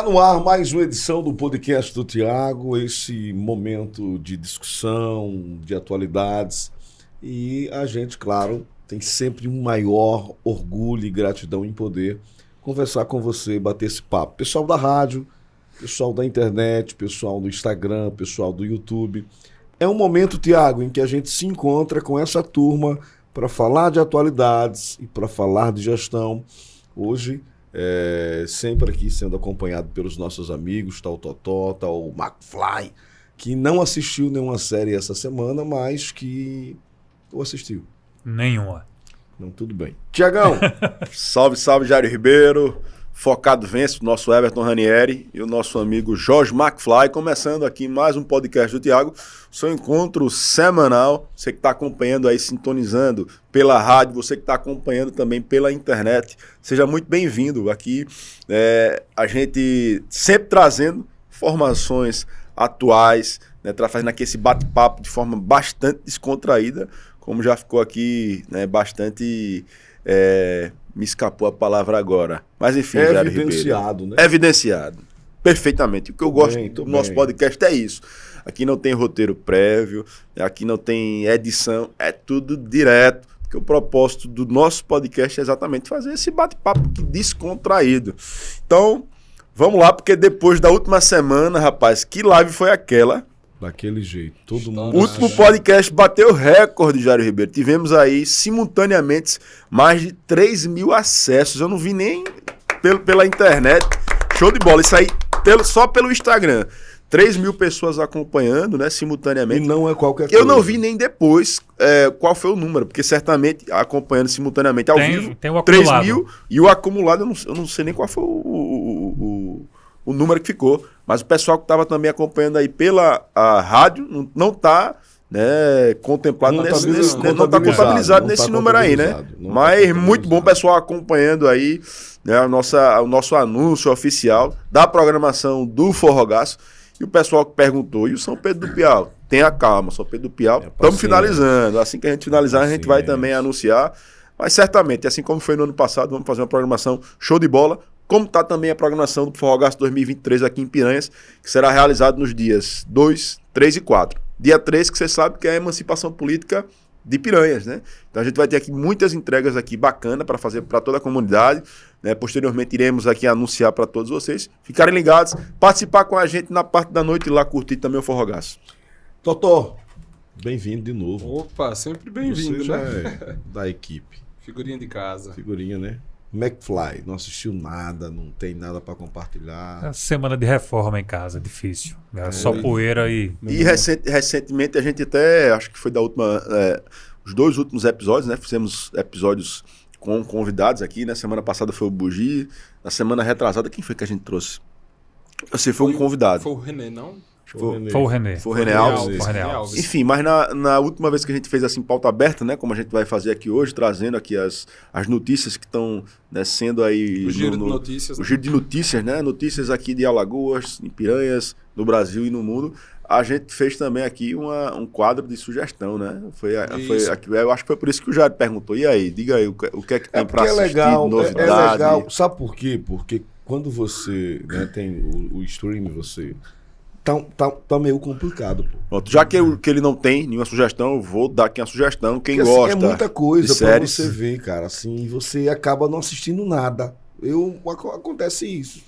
Tá no ar mais uma edição do podcast do Tiago, esse momento de discussão, de atualidades. E a gente, claro, tem sempre um maior orgulho e gratidão em poder conversar com você, bater esse papo. Pessoal da rádio, pessoal da internet, pessoal do Instagram, pessoal do YouTube. É um momento, Tiago, em que a gente se encontra com essa turma para falar de atualidades e para falar de gestão. Hoje, sempre aqui sendo acompanhado pelos nossos amigos, tal Totó, tal McFly, que não assistiu nenhuma série essa semana, mas que assistiu. Nenhuma. Não, tudo bem. Tiagão! Salve, salve, Jair Ribeiro. Focado Vence, o nosso Everton Ranieri e o nosso amigo Jorge McFly, começando aqui mais um podcast do Tiago, seu encontro semanal, você que está acompanhando aí, sintonizando pela rádio, você que está acompanhando também pela internet, seja muito bem-vindo aqui, a gente sempre trazendo informações atuais, né, fazendo aqui esse bate-papo de forma bastante descontraída, como já ficou aqui, né, bastante... me escapou a palavra agora. Mas enfim, Jair Ribeiro. Evidenciado, né? Evidenciado. Perfeitamente. O que eu gosto do nosso podcast é isso. Aqui não tem roteiro prévio, aqui não tem edição, é tudo direto. Porque o propósito do nosso podcast é exatamente fazer esse bate-papo descontraído. Então, vamos lá, porque depois da última semana, rapaz, que live foi aquela? Daquele jeito, todo mundo... O último podcast bateu recorde, Jair Ribeiro. Tivemos aí, simultaneamente, mais de 3 mil acessos. Eu não vi nem pela internet. Show de bola. Isso aí só pelo Instagram. 3 mil pessoas acompanhando, né, simultaneamente. E não é qualquer coisa. Eu não vi nem depois qual foi o número, porque certamente, acompanhando simultaneamente ao vivo, tem o acumulado. 3 mil e o acumulado, eu não sei nem qual foi o número que ficou. Mas o pessoal que estava também acompanhando aí pela rádio não está, né, contemplado não está contabilizado nesse número aí, né? Mas muito bom o pessoal acompanhando aí, né, o nosso anúncio oficial da programação do Forrogaço. E o pessoal que perguntou, e o São Pedro do Piau? Tenha calma, São Pedro do Piau, estamos finalizando. Assim que a gente finalizar, a gente vai também anunciar. Mas certamente, assim como foi no ano passado, vamos fazer uma programação show de bola. Como está também a programação do Forrogaço 2023 aqui em Piranhas, que será realizado nos dias 2, 3 e 4. Dia 3, que você sabe que é a emancipação política de Piranhas, né? Então a gente vai ter aqui muitas entregas aqui bacanas para fazer para toda a comunidade, né? Posteriormente iremos aqui anunciar para todos vocês. Ficarem ligados, participar com a gente na parte da noite e lá curtir também o Forrogaço. Totó, bem-vindo de novo. Opa, sempre bem-vindo, né? É da equipe. Figurinha de casa. Figurinha, né? McFly, não assistiu nada, não tem nada para compartilhar. É semana de reforma em casa, difícil. Só poeira e... E recentemente a gente até, acho que foi da última... os 2 últimos episódios, né? Fizemos episódios com convidados aqui, né? Semana passada foi o Bugi, na semana retrasada, quem foi que a gente trouxe? Você foi um convidado. Foi o René, não? Foi o René. Foi o René Alves. Enfim, mas na última vez que a gente fez assim pauta aberta, né, como a gente vai fazer aqui hoje, trazendo aqui as notícias que estão, né, sendo aí... O giro de notícias. O giro de notícias, né? Notícias aqui de Alagoas, em Piranhas, no Brasil e no mundo. A gente fez também aqui um quadro de sugestão, né? Eu acho que foi por isso que o Jair perguntou. E aí, diga aí, o que é que tem para assistir, novidade? É legal. Sabe por quê? Porque quando você, né, tem o stream, você... Tá meio complicado, pô. Pronto, já que ele não tem nenhuma sugestão, eu vou dar aqui uma sugestão. Quem porque, gosta. Assim, é muita coisa pra séries. você ver, cara. Assim, e você acaba não assistindo nada. Acontece isso.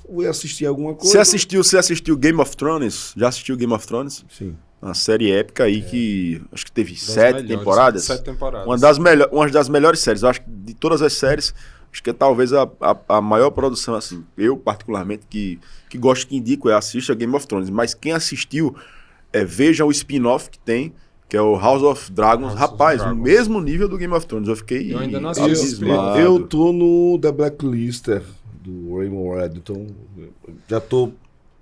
Vou assistir alguma coisa. Você assistiu Game of Thrones? Já assistiu Game of Thrones? Sim. Uma série épica aí que acho que teve 7 temporadas. 7 temporadas. Uma das melhores séries. Eu acho que de todas as séries, acho que é talvez a maior produção, assim. Eu, particularmente, que gosto, que indico, assista Game of Thrones. Mas quem assistiu, veja o spin-off que tem, que é o House of Dragons. Rapaz, o mesmo nível do Game of Thrones. Eu ainda não assisti. Eu tô no The Blacklister do Raymond Reddington. Já tô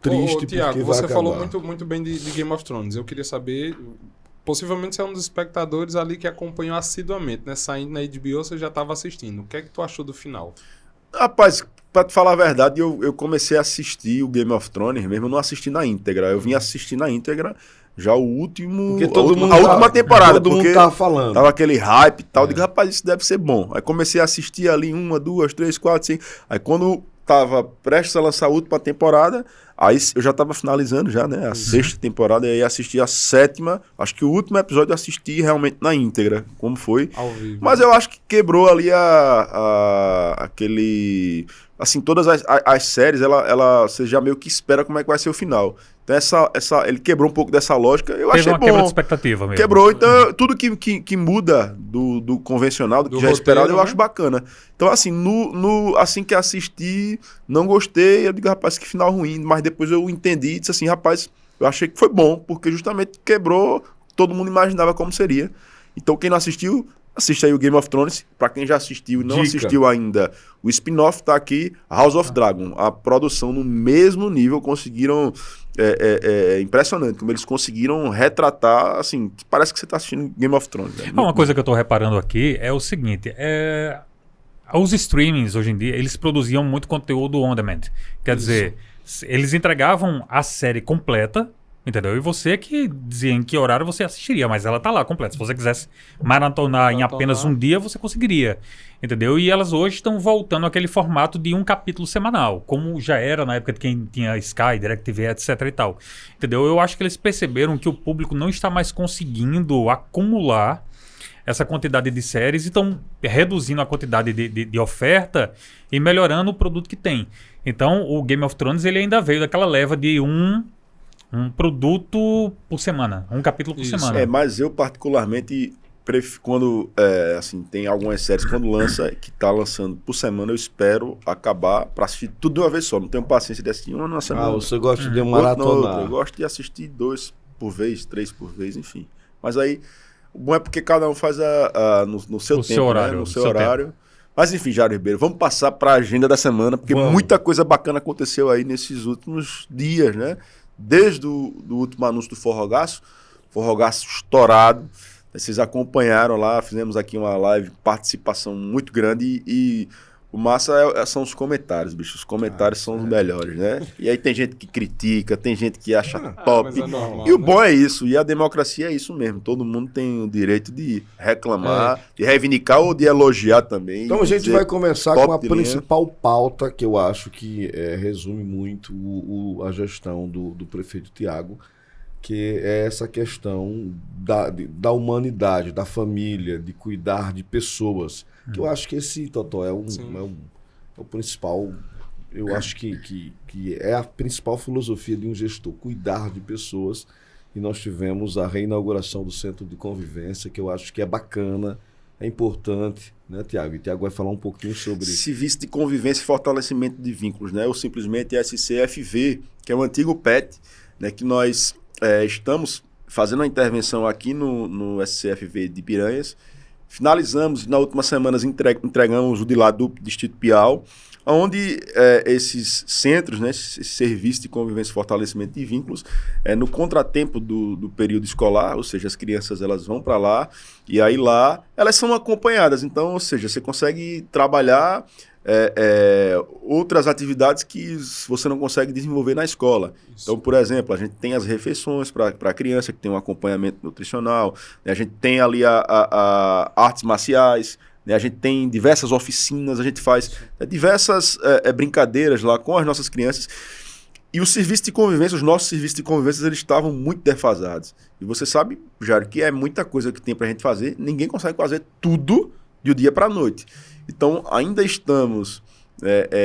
triste Tiago, porque vai você acabar. falou muito bem de Game of Thrones. Eu queria saber... Possivelmente você é um dos espectadores ali que acompanhou assiduamente, né? Saindo na HBO, você já estava assistindo. O que é que tu achou do final? Rapaz, pra te falar a verdade, eu comecei a assistir o Game of Thrones mesmo, eu não assisti na íntegra. Eu vim assistir na íntegra já o último... Porque todo mundo a última temporada. Todo mundo tava falando. Tava aquele hype e tal. Digo, rapaz, isso deve ser bom. Aí comecei a assistir ali 1, 2, 3, 4, 5. Aí quando tava prestes a lançar a última temporada, aí eu já tava finalizando já, né? A sexta temporada, e aí assisti a sétima. Acho que o último episódio eu assisti realmente na íntegra, como foi. Ao vivo. Mas eu acho que quebrou ali aquele... Assim, todas as séries, você já meio que espera como é que vai ser o final. Então ele quebrou um pouco dessa lógica. Eu Teve achei uma bom. quebra de expectativa mesmo. Quebrou, então tudo que muda do convencional, do que Do já é esperado, roteiro, eu né? acho bacana. Então, assim, assim que assisti, não gostei, eu digo, rapaz, que final ruim. Mas depois eu entendi e disse assim, rapaz, eu achei que foi bom, porque justamente quebrou, todo mundo imaginava como seria. Então, quem não assistiu, assiste aí o Game of Thrones. Pra quem já assistiu e não Dica. assistiu ainda, o spin-off tá aqui, House of Dragon. A produção no mesmo nível, conseguiram... É impressionante como eles conseguiram retratar, assim, parece que você tá assistindo Game of Thrones. Né? Uma coisa que eu tô reparando aqui é o seguinte, os streamings hoje em dia, eles produziam muito conteúdo on demand. Quer dizer, eles entregavam a série completa, entendeu? E você que dizia em que horário você assistiria, mas ela tá lá completa. Se você quisesse maratonar em apenas um dia, você conseguiria, entendeu? E elas hoje estão voltando àquele formato de um capítulo semanal, como já era na época de quem tinha Sky, DirecTV, etc e tal. Entendeu? Eu acho que eles perceberam que o público não está mais conseguindo acumular essa quantidade de séries e estão reduzindo a quantidade de oferta e melhorando o produto que tem. Então, o Game of Thrones ele ainda veio daquela leva de um produto por semana, um capítulo por semana. Mas eu particularmente quando assim, tem algumas séries quando lança, que tá lançando por semana, eu espero acabar pra assistir tudo de uma vez só. Não tenho paciência de assistir uma na semana. Você gosta de Outra, maratonar. eu gosto de assistir 2 por vez, 3 por vez, enfim. Mas aí, o bom é porque cada um faz no seu tempo, horário, né? No seu horário. Mas enfim, Jairo Ribeiro, vamos passar para a agenda da semana, porque muita coisa bacana aconteceu aí nesses últimos dias, né? Desde o último anúncio do Forrogaço estourado. Vocês acompanharam lá, fizemos aqui uma live, participação muito grande e o massa são os comentários, bicho. Os comentários são os melhores, né? E aí tem gente que critica, tem gente que acha top. mas é normal, E o né? bom é isso, e a democracia é isso mesmo. Todo mundo tem o direito de reclamar, de reivindicar ou de elogiar também. Então a gente vai começar top com a de linha. principal pauta, que eu acho que resume muito a gestão do prefeito Tiago, que é essa questão da humanidade, da família, de cuidar de pessoas. Que eu acho que esse, Totó, é o principal. Eu acho que é a principal filosofia de um gestor, cuidar de pessoas. E nós tivemos a reinauguração do Centro de Convivência, que eu acho que é bacana, é importante, né, Tiago? E Tiago vai falar um pouquinho sobre Serviço de Convivência e Fortalecimento de Vínculos, né? Ou simplesmente SCFV, que é o antigo PET, né? Que nós estamos fazendo a intervenção aqui no SCFV de Piranhas. Finalizamos, na última semana entregamos o de lá do Distrito Piau, onde esses centros, né, esse serviço de convivência e fortalecimento de vínculos, no contratempo do período escolar, ou seja, as crianças elas vão para lá, e aí lá elas são acompanhadas, então, ou seja, você consegue trabalhar outras atividades que você não consegue desenvolver na escola. Isso. Então, por exemplo, a gente tem as refeições para a criança, que tem um acompanhamento nutricional, né? A gente tem ali a artes marciais, né? A gente tem diversas oficinas, a gente faz diversas brincadeiras lá com as nossas crianças. E o serviço de convivência, os nossos serviços de convivência, eles estavam muito defasados. E você sabe, Jair, que é muita coisa que tem para a gente fazer, ninguém consegue fazer tudo de um dia para a noite. Então, ainda estamos,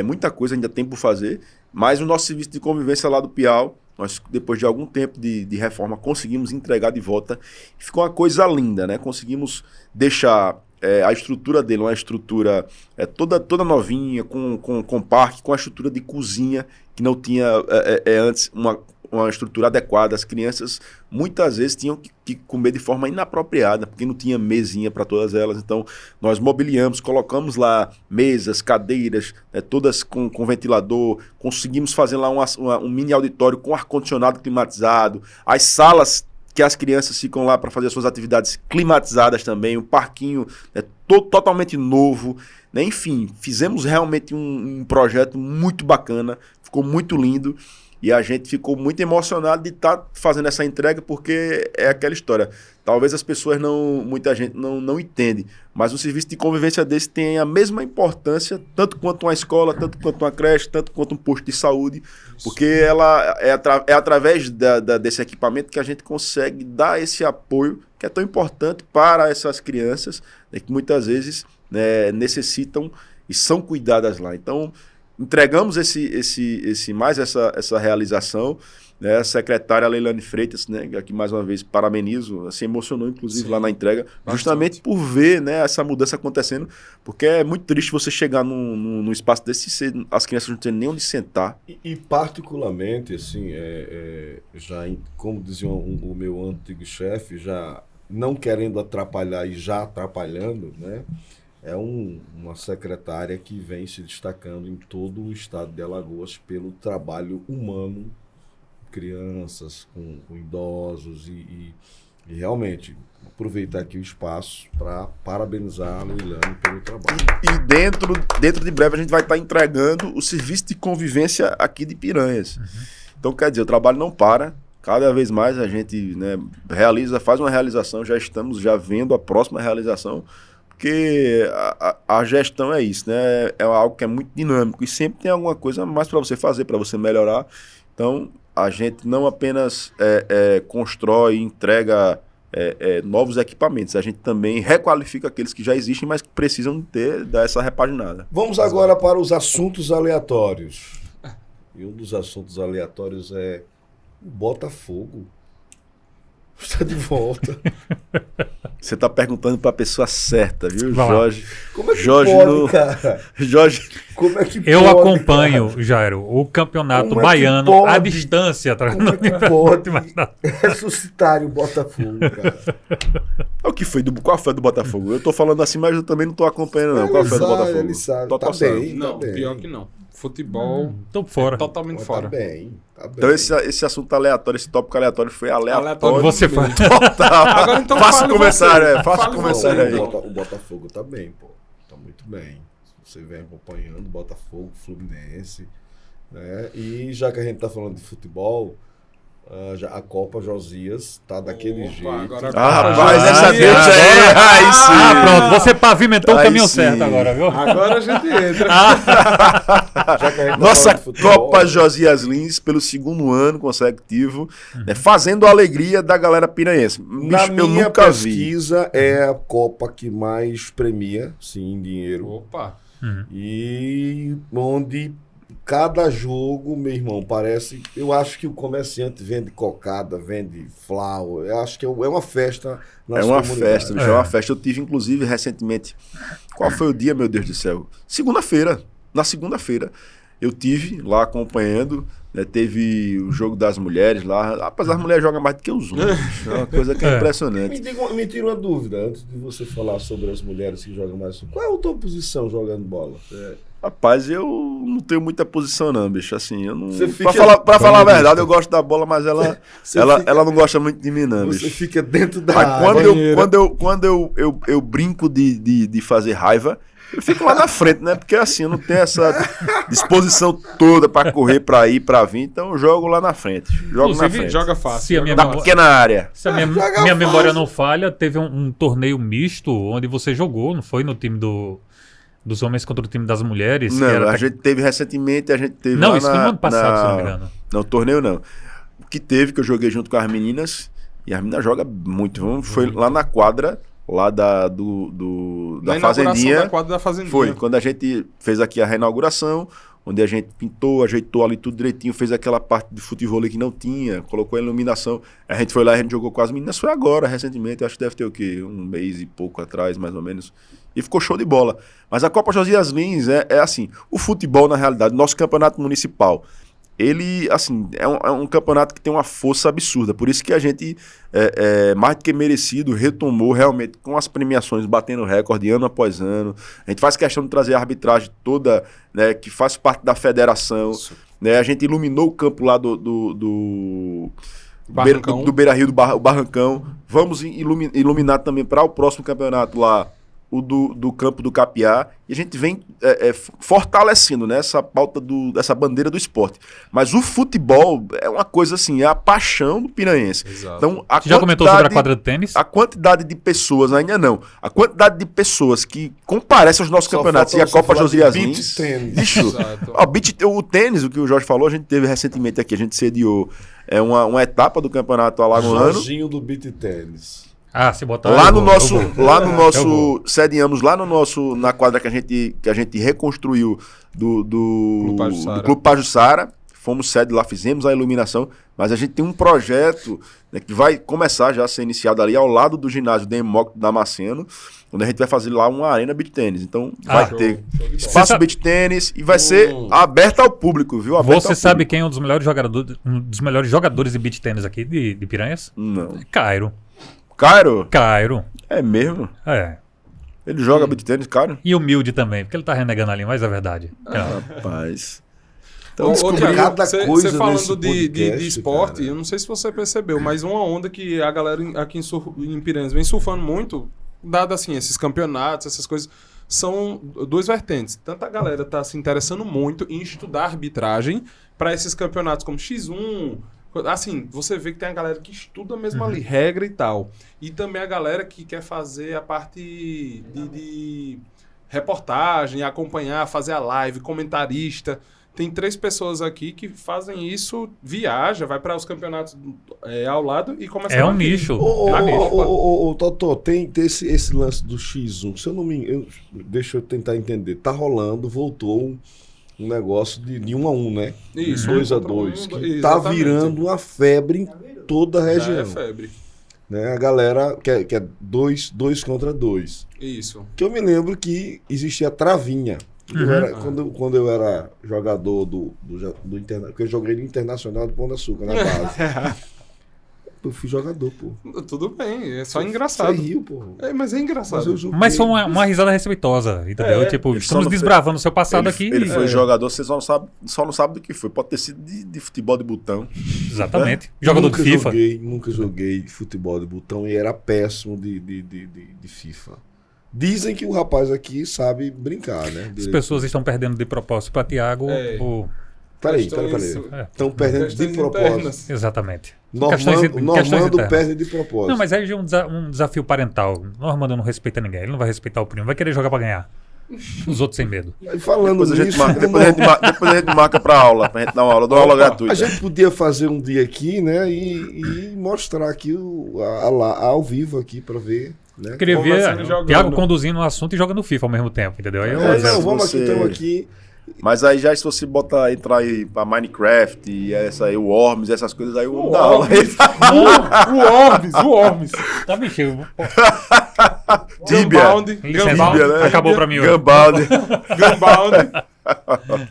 muita coisa ainda tem por fazer, mas o nosso serviço de convivência lá do Piau, nós, depois de algum tempo de reforma, conseguimos entregar de volta. E ficou uma coisa linda, né? Conseguimos deixar a estrutura dele, uma estrutura toda novinha, com parque, com a estrutura de cozinha, que não tinha antes uma estrutura adequada. As crianças muitas vezes tinham que comer de forma inapropriada, porque não tinha mesinha para todas elas. Então, nós mobiliamos, colocamos lá mesas, cadeiras, todas com ventilador, conseguimos fazer lá um mini auditório com ar-condicionado climatizado, as salas que as crianças ficam lá para fazer suas atividades climatizadas também, um parquinho totalmente novo, né? Enfim, fizemos realmente um projeto muito bacana, ficou muito lindo. E a gente ficou muito emocionado de estar fazendo essa entrega, porque é aquela história. Talvez as pessoas muita gente não entende, mas um serviço de convivência desse tem a mesma importância, tanto quanto uma escola, tanto quanto uma creche, tanto quanto um posto de saúde, porque ela é através desse equipamento que a gente consegue dar esse apoio que é tão importante para essas crianças, né, que muitas vezes, né, necessitam e são cuidadas lá. Então, entregamos essa realização, né? A secretária Leilane Freitas, né, aqui mais uma vez parabenizo, se emocionou inclusive lá na entrega, justamente por ver, né, essa mudança acontecendo, porque é muito triste você chegar num espaço desse e as crianças não terem nem onde sentar. E particularmente, assim, como dizia o meu antigo chefe, já não querendo atrapalhar e já atrapalhando, né? É uma secretária que vem se destacando em todo o estado de Alagoas pelo trabalho humano, crianças, com idosos e realmente aproveitar aqui o espaço para parabenizar a Leilane pelo trabalho. E dentro de breve a gente vai estar entregando o serviço de convivência aqui de Piranhas. Então, quer dizer, o trabalho não para. Cada vez mais a gente, né, faz uma realização, já estamos vendo a próxima realização, porque a gestão é isso, né? É algo que é muito dinâmico e sempre tem alguma coisa mais para você fazer, para você melhorar. Então, a gente não apenas constrói e entrega novos equipamentos, a gente também requalifica aqueles que já existem, mas que precisam dar essa repaginada. Vamos agora para os assuntos aleatórios. E um dos assuntos aleatórios é o Botafogo. Está de volta. Você está perguntando para a pessoa certa, viu, Vai lá. Jorge? Como é que Jorge pode, cara? Jorge, Como é que Eu pode, acompanho, cara? Jairo, o campeonato Como é que baiano pode? à distância. Como é que pode ressuscitar o Botafogo, cara? o que foi qual foi a do Botafogo? Eu estou falando assim, mas eu também não estou acompanhando, não. Qual foi a do Botafogo? Ele sabe, Tô tá passando. bem, Não, tá bem. pior que não. Futebol Tô fora. totalmente Mas fora. Tá bem, tá bem. Então esse assunto aleatório, esse tópico aleatório foi aleatório. Você mesmo. Total. Agora então Faça fale começar, você. faça Fale começar você, aí. então. O Botafogo tá bem, pô. Tá muito bem. Você vem acompanhando Botafogo, Fluminense, né? E já que a gente tá falando de futebol, a Copa Josias tá daquele Opa, jeito. agora Rapaz, Josias. essa deixa aí. Aí sim. Pronto, você pavimentou o Aí caminho sim. certo agora, viu? Agora a gente entra. Já que a gente tá Nossa falando de futebol, Copa Josias Lins, pelo segundo ano consecutivo, né, fazendo a alegria da galera piranhense. Na Bicho, eu minha nunca vi. pesquisa, é a Copa que mais premia, sim, em dinheiro. Opa. E onde cada jogo, meu irmão, parece... Eu acho que o comerciante vende cocada, vende flower. Eu acho que é uma festa nas É uma comunidades. festa, bicho, é uma festa. Eu tive, inclusive, recentemente... Qual foi o dia, meu Deus do céu? Segunda-feira. Na segunda-feira. Eu tive lá acompanhando, né, teve o jogo das mulheres lá. Rapaz, as mulheres jogam mais do que os homens. bicho. É uma coisa que é impressionante. Me tira uma dúvida, antes de você falar sobre as mulheres que jogam mais. Qual é a tua posição jogando bola? Rapaz, eu não tenho muita posição não, bicho. Assim, eu não... Você fica- Pra falar a verdade, eu gosto da bola, mas ela fica- não gosta muito de mim não, Você bicho. fica dentro da Mas área. quando eu brinco de fazer raiva, eu fico lá na frente, né? Porque assim, eu não tenho essa disposição toda pra correr, pra ir, pra vir. Então eu jogo lá na frente. Jogo na Inclusive, frente. Joga fácil. Se a minha Na memória- pequena área. Se a minha memória não falha, teve um torneio misto onde você jogou, não foi? No time dos homens contra o time das mulheres? que Não, era a gente teve recentemente, Não, lá isso foi no ano passado, se não me engano. Não, torneio não. O que teve, que eu joguei junto com as meninas, e as meninas jogam muito. Foi lá na quadra, lá da Na inauguração Fazendinha. da quadra da Fazendinha. Foi, quando a gente fez aqui a reinauguração, onde a gente pintou, ajeitou ali tudo direitinho, fez aquela parte de futebol que não tinha, colocou a iluminação. A gente foi lá, a gente jogou com as meninas, foi agora, recentemente, acho que deve ter o quê? Um mês e pouco atrás, mais ou menos. E ficou show de bola. Mas a Copa Josias Lins é assim, o futebol, na realidade, nosso campeonato municipal, ele, assim, é um campeonato que tem uma força absurda. Por isso que a gente, mais do que merecido, retomou realmente com as premiações, batendo recorde ano após ano. A gente faz questão de trazer a arbitragem toda, né, que faz parte da federação. Né, a gente iluminou o campo lá do Barrancão. Beira-Rio, o Barrancão. Vamos iluminar também para o próximo campeonato lá o do campo do Capiá, e a gente vem fortalecendo, né, essa pauta dessa bandeira do esporte. Mas o futebol é uma coisa assim, é a paixão do piranhense. Exato. Então, Você já comentou sobre a quadra de tênis? a quantidade de pessoas, ainda não, a quantidade de pessoas que comparecem aos nossos Só campeonatos e falta a Copa você falar de Josiazinho. beach tênis. Bicho, Exato. o tênis, o que o Jorge falou, a gente teve recentemente aqui, a gente sediou uma etapa do campeonato alagoano. Jorginho do beach tênis. Ah, se botar... Lá eu no vou, nosso, eu vou. lá no Eu nosso, vou. sediamos lá no nosso, na quadra que a gente reconstruiu do Pajuçara. Clube Pajuçara. Fomos sede lá, fizemos a iluminação, mas a gente tem um projeto, né, que vai começar já a ser iniciado ali ao lado do ginásio Demócrito Damasceno, onde a gente vai fazer lá uma arena beach tênis. Então vai show, ter show de bola. espaço Você beach tênis e vai ser aberto ao público, viu? Aberto Você ao sabe público. quem é um dos melhores jogadores de beach tênis aqui de Piranhas? Não. Cairo. Cairo? Cairo. É mesmo? É. Ele joga beach tênis, Cairo? E humilde também, porque ele tá renegando ali, mas é verdade. Rapaz. Então, descobri cada coisa falando nesse de podcast, esporte, cara. eu não sei se você percebeu, mas uma onda que a galera aqui em Piranhas vem surfando muito, dado assim, esses campeonatos, essas coisas, são duas vertentes. Tanto a galera tá se interessando muito em estudar arbitragem para esses campeonatos como X1, assim, você vê que tem a galera que estuda mesmo ali, regra e tal. E também a galera que quer fazer a parte de reportagem, acompanhar, fazer a live, comentarista. Tem 3 pessoas aqui que fazem isso, viaja, vai para os campeonatos ao lado e começa É a um nicho. Ô, É um nicho. ô, Totó, tem esse lance do X1. Se eu não me engano, deixa eu tentar entender. Tá rolando, voltou um negócio de 1 a 1, né? Isso, 2 a 1 contra 2, um, que tá exatamente. virando uma febre em toda a Já região. é febre. Né? A galera quer 2 contra 2. Isso. Que eu me lembro que existia a travinha. Quando eu era jogador do Internacional, porque eu joguei no Internacional do Pão de Açúcar, na base. Eu fui jogador, pô. Tudo bem, é só engraçado. Você riu, pô. Mas é engraçado. Mas eu joguei. Mas foi uma risada respeitosa, entendeu? Tipo, Ele só estamos não fez- desbravando o seu passado aqui. Ele foi jogador, você só não sabe do que foi. Pode ter sido de futebol de botão. Exatamente. Jogador de FIFA. Nunca joguei futebol de botão e era péssimo de FIFA. Dizem que o rapaz aqui sabe brincar, né? As pessoas estão perdendo de propósito para Thiago. Peraí. Questões- Estão perdendo questões de propósito. internas. Exatamente. Questões Normando internas. perde de propósito. Não, mas aí é um desafio parental. Normando não respeita ninguém. Ele não vai respeitar o primo. Vai querer jogar para ganhar. Os outros sem medo. E falando Depois a gente nisso, marca, depois a gente marca pra aula, pra gente dar uma aula, dou uma aula gratuita. a gente podia fazer um dia aqui, né? E mostrar aqui ao vivo aqui para ver. Né? Queria Conversando, ver jogando. Thiago conduzindo o assunto e jogando FIFA ao mesmo tempo, entendeu? Aí eu Não, vamos você- aqui, estamos aqui. Mas aí já se você entrar aí pra Minecraft e essa aí, o Worms, essas coisas aí, eu vou dar aula. O Ormes. Tá bicho. Tíbia. Gunbound. Licença, Tíbia, né? acabou pra mim hoje. Gambald. Gunbound.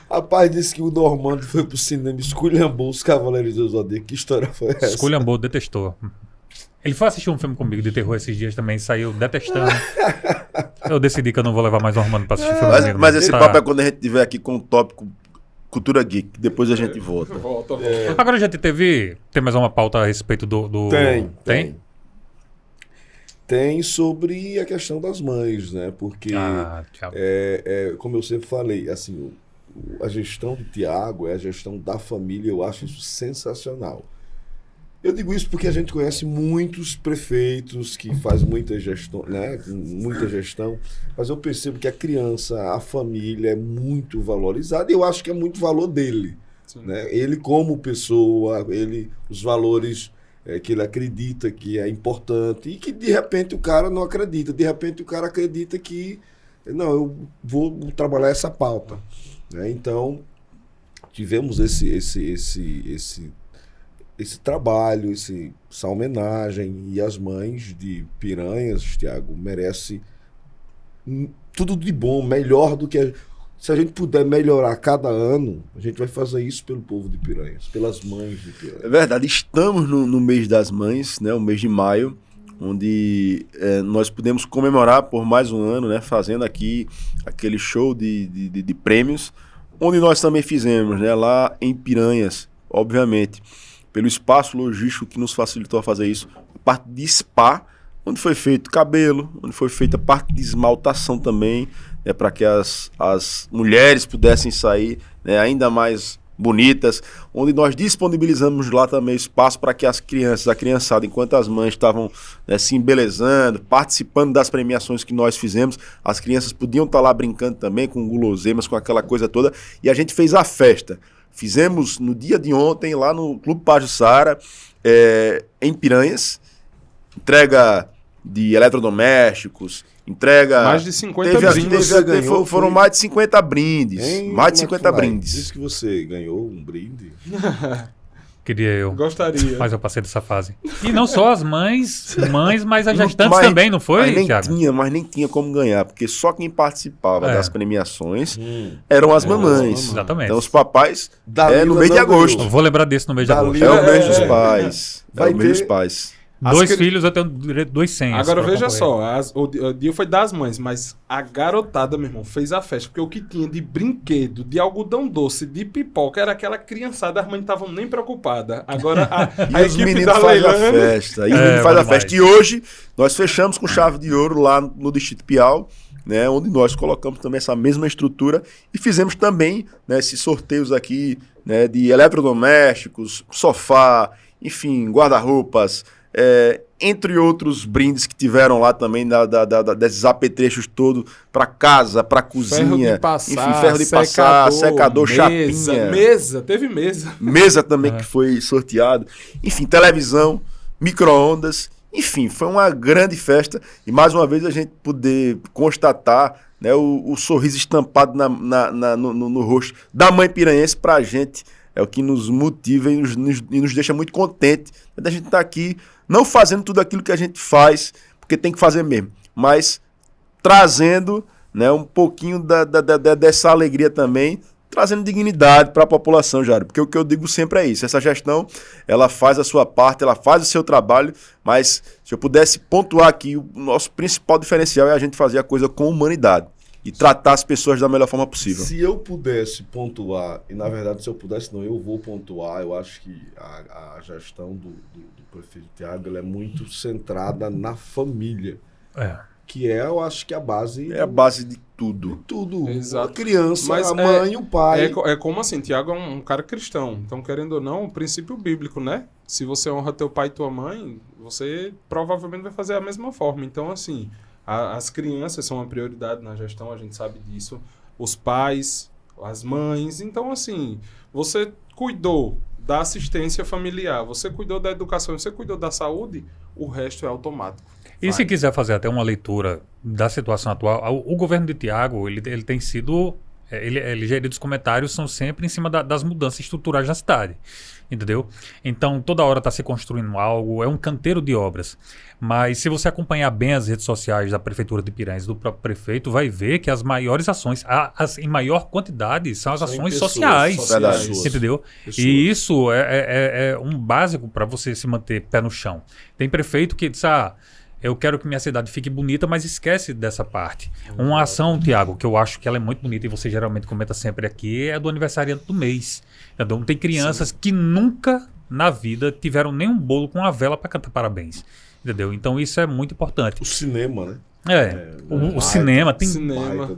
Rapaz, disse que o Normando foi pro cinema, esculhambou os Cavaleiros do Zodíaco. Que história foi essa? Esculhambou, detestou. Ele foi assistir um filme comigo de terror esses dias também, saiu detestando. Eu decidi que eu não vou levar mais o Romano pra assistir filme comigo. Mas esse Tá. papo é quando a gente estiver aqui com o tópico Cultura Geek. Depois a gente volta. Volta. Agora a gente tem mais uma pauta a respeito do... Tem. Tem sobre a questão das mães, né? Porque, Ah, tchau. como eu sempre falei, assim, a gestão do Thiago é a gestão da família, eu acho isso sensacional. Eu digo isso porque a gente conhece muitos prefeitos que fazem muita gestão, né? Muita gestão, mas eu percebo que a criança, a família é muito valorizada e eu acho que é muito valor dele. Né? Ele como pessoa, os valores que ele acredita que é importante e que de repente o cara não acredita. De repente o cara acredita que não, eu vou trabalhar essa pauta. Né? Então, tivemos esse trabalho, essa homenagem, e as mães de Piranhas, Thiago, merece tudo de bom, melhor do que... Se a gente puder melhorar cada ano, a gente vai fazer isso pelo povo de Piranhas, pelas mães de Piranhas. É verdade, estamos no mês das mães, né, o mês de maio, onde nós podemos comemorar por mais um ano, né, fazendo aqui aquele show de prêmios, onde nós também fizemos, né, lá em Piranhas, obviamente, pelo espaço logístico que nos facilitou a fazer isso, a parte de spa, onde foi feito cabelo, onde foi feita parte de esmaltação também, para que as mulheres pudessem sair, né, ainda mais bonitas, onde nós disponibilizamos lá também espaço para que as crianças, a criançada, enquanto as mães estavam, né, se embelezando, participando das premiações que nós fizemos, as crianças podiam estar lá brincando também com guloseimas, com aquela coisa toda, e a gente fez a festa. Fizemos no dia de ontem, lá no Clube Pajuçara, em Piranhas, entrega de eletrodomésticos, entrega... Mais de 50 brindes. Foram mais de 50 brindes. Mais de 50 brindes. Diz que você ganhou um brinde. Queria eu. Gostaria. Mas eu passei dessa fase. E não só as mães, mas as gestantes também, não foi, Thiago? Mas nem tinha como ganhar, porque só quem participava das premiações eram as mamães. Exatamente. Então os papais no Dalila mês de não agosto. Eu vou lembrar desse no mês de agosto. É o mês dos pais. É Vai o mês ter- dos pais. Dois filhos, eu tenho dois senhas. Agora pra veja concorrer. só, o dia foi das mães, mas a garotada, meu irmão, fez a festa, porque o que tinha de brinquedo, de algodão doce, de pipoca, era aquela criançada, as mães não estavam nem preocupadas. Agora a E os equipe meninos da fazem a Leilane... festa. E o menino faz bom a festa. demais. E hoje nós fechamos com chave de ouro lá no Distrito Piau, né, onde nós colocamos também essa mesma estrutura e fizemos também, né, esses sorteios aqui, né, de eletrodomésticos, sofá, enfim, guarda-roupas, entre outros brindes que tiveram lá também, desses apetrechos todos, para casa, para cozinha, Ferro de passar, enfim, ferro de passar, secador, chapinha. Teve mesa. Mesa também que foi sorteado. Enfim, televisão, micro-ondas. Enfim, foi uma grande festa. E mais uma vez a gente poder constatar, né, o sorriso estampado no rosto da mãe piranhense pra gente. É o que nos motiva e nos deixa muito contente da gente estar aqui, não fazendo tudo aquilo que a gente faz, porque tem que fazer mesmo, mas trazendo, né, um pouquinho dessa alegria também, trazendo dignidade para a população, Jário, porque o que eu digo sempre é isso, essa gestão, ela faz a sua parte, ela faz o seu trabalho, mas se eu pudesse pontuar aqui, o nosso principal diferencial é a gente fazer a coisa com humanidade e tratar as pessoas da melhor forma possível. Se eu pudesse pontuar, e na verdade se eu pudesse não, eu vou pontuar, eu acho que a gestão do prefeito Thiago, ela é muito centrada na família, que eu acho que a base... É a base de tudo. Tudo. Exato. A criança, Mas a mãe e o pai. É como assim, Tiago é um cara cristão, então querendo ou não, um princípio bíblico, né? Se você honra teu pai e tua mãe, você provavelmente vai fazer a mesma forma. Então, assim, as crianças são uma prioridade na gestão, a gente sabe disso. Os pais, as mães. Então, assim, você cuidou da assistência familiar, você cuidou da educação, você cuidou da saúde, o resto é automático. E se quiser fazer até uma leitura da situação atual, o governo de Thiago, ele tem sido... Ele gerido, os comentários são sempre em cima das mudanças estruturais da cidade, entendeu? Então, toda hora está se construindo algo, é um canteiro de obras. Mas se você acompanhar bem as redes sociais da Prefeitura de Piranhas, do próprio prefeito, vai ver que as maiores ações, em maior quantidade, são as ações sociais, entendeu? E isso é um básico para você se manter pé no chão. Tem prefeito que diz, eu quero que minha cidade fique bonita, mas esquece dessa parte. Uma ação, Thiago, que eu acho que ela é muito bonita e você geralmente comenta sempre aqui, é do aniversariante do mês. Entendeu? Tem crianças que nunca na vida tiveram nenhum bolo com a vela para cantar parabéns. Entendeu? Então isso é muito importante. O cinema, né? O cinema tem... Cinema.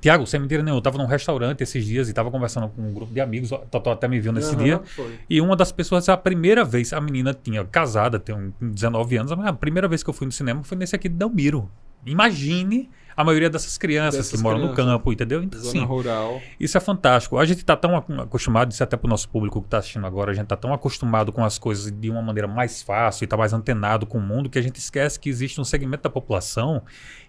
Tiago, sem mentira nenhuma, eu estava num restaurante esses dias e estava conversando com um grupo de amigos, o Totó até me viu nesse dia, e uma das pessoas, a primeira vez, a menina tinha casada, tem 19 anos, a primeira vez que eu fui no cinema foi nesse aqui de Delmiro. Imagine a maioria dessas crianças que moram no campo, entendeu? Então, zona assim, rural. isso é fantástico. A gente está tão acostumado, isso até para o nosso público que está assistindo agora, a gente está tão acostumado com as coisas de uma maneira mais fácil e está mais antenado com o mundo, que a gente esquece que existe um segmento da população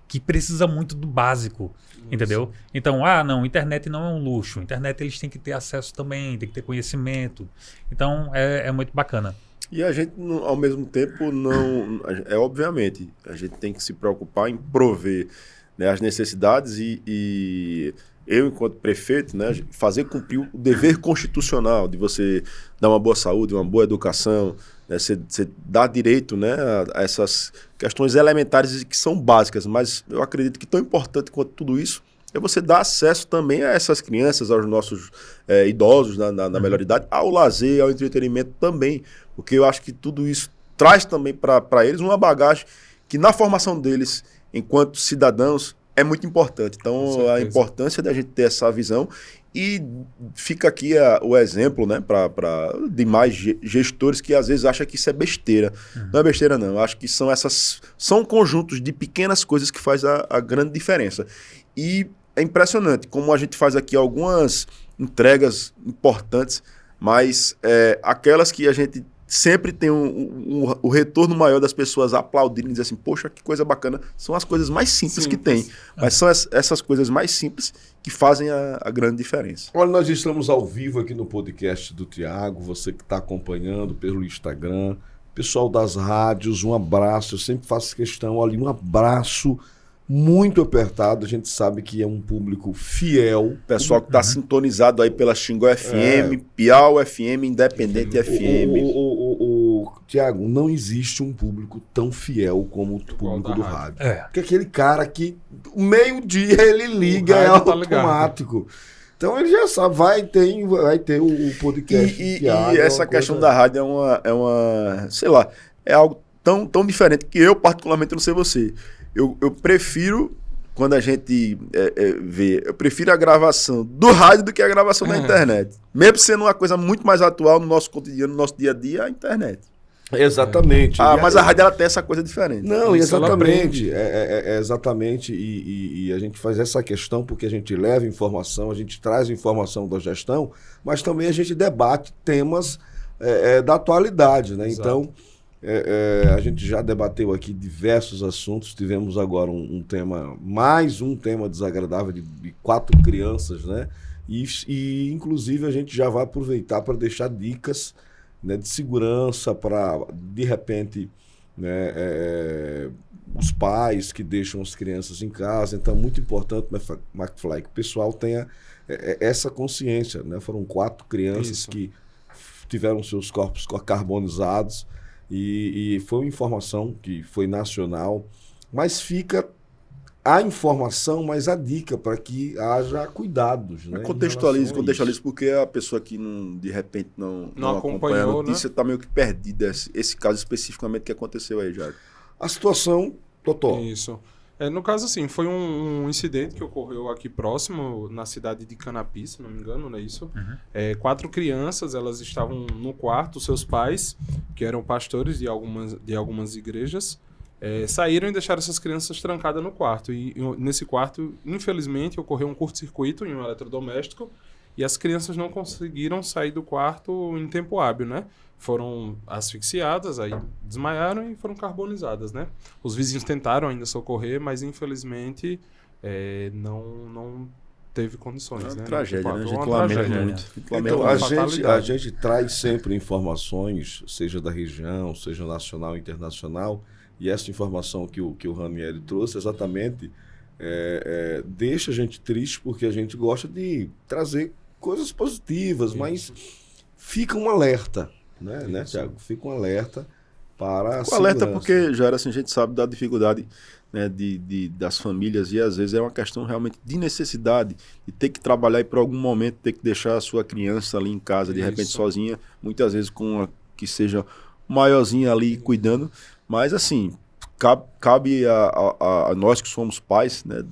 que precisa muito do básico, entendeu? Então, não, internet não é um luxo. Internet eles têm que ter acesso também, tem que ter conhecimento. Então, é muito bacana. E a gente, ao mesmo tempo, não... obviamente, a gente tem que se preocupar em prover, né, as necessidades e eu, enquanto prefeito, né, fazer cumprir o dever constitucional de você dar uma boa saúde, uma boa educação, né, você dá direito, né, a essas questões elementares que são básicas, mas eu acredito que tão importante quanto tudo isso é você dar acesso também a essas crianças, aos nossos idosos na melhor idade, ao lazer, ao entretenimento também, porque eu acho que tudo isso traz também para eles uma bagagem que na formação deles, enquanto cidadãos, é muito importante. Então, a importância da gente ter essa visão. E fica aqui o exemplo, né, para demais gestores que às vezes acham que isso é besteira. Não é besteira, não. Eu acho que são conjuntos de pequenas coisas que faz a grande diferença. E é impressionante como a gente faz aqui algumas entregas importantes, mas aquelas que a gente sempre tem o retorno maior das pessoas aplaudirem e dizer assim, poxa, que coisa bacana. São as coisas mais simples que tem. Mas são essas coisas mais simples que fazem a grande diferença. Olha, nós estamos ao vivo aqui no podcast do Thiago, você que está acompanhando pelo Instagram, pessoal das rádios, um abraço, eu sempre faço questão, olha, um abraço muito apertado, a gente sabe que é um público fiel. Pessoal que está sintonizado aí pela Xingó FM, Piau FM, Independente FM. Thiago, não existe um público tão fiel como o público do rádio. Porque aquele cara que meio-dia ele liga, é automático. Então ele já sabe, vai ter o podcast. E essa questão da rádio é uma, sei lá, é algo tão diferente que eu particularmente não sei você. Eu prefiro, quando a gente vê, eu prefiro a gravação do rádio do que a gravação da internet. Mesmo sendo uma coisa muito mais atual no nosso cotidiano, no nosso dia a dia, a internet. Exatamente. Mas a rádio ela tem essa coisa diferente. Não, exatamente. Exatamente. E a gente faz essa questão porque a gente leva informação, a gente traz informação da gestão, mas também a gente debate temas da atualidade, né? Exato. Então, a gente já debateu aqui diversos assuntos, tivemos agora mais um tema desagradável de 4 crianças, né? E inclusive a gente já vai aproveitar para deixar dicas, né, de segurança para, de repente, né, os pais que deixam as crianças em casa. Então é muito importante, McFly, que o pessoal tenha essa consciência, né? Foram 4 crianças que tiveram seus corpos carbonizados e foi uma informação que foi nacional, mas fica a informação, mas a dica para que haja cuidados. Né, contextualize porque a pessoa que de repente não acompanha a notícia está meio que perdida. Esse caso especificamente que aconteceu aí, Jair. A situação, Totó. Isso. No caso, assim, foi um incidente que ocorreu aqui próximo, na cidade de Canapi, se não me engano, não é isso? 4 crianças, elas estavam no quarto, seus pais, que eram pastores de algumas igrejas, saíram e deixaram essas crianças trancadas no quarto. E nesse quarto, infelizmente, ocorreu um curto-circuito em um eletrodoméstico e as crianças não conseguiram sair do quarto em tempo hábil, né? Foram asfixiadas, aí desmaiaram e foram carbonizadas, né? Os vizinhos tentaram ainda socorrer, mas infelizmente não teve condições. É uma né? tragédia, né? A gente Uma lamenta tragédia. muito. Então, a gente traz sempre informações, seja da região, seja nacional ou internacional, e essa informação que o Ranieri trouxe exatamente deixa a gente triste, porque a gente gosta de trazer coisas positivas, mas fica um alerta, né, Thiago? Fica um alerta para a segurança. Alerta porque, já era assim, a gente sabe da dificuldade, né, das famílias, e às vezes é uma questão realmente de necessidade, de ter que trabalhar e por algum momento ter que deixar a sua criança ali em casa, de repente sozinha, muitas vezes com uma que seja maiorzinha ali cuidando, mas assim, cabe a nós que somos pais, né,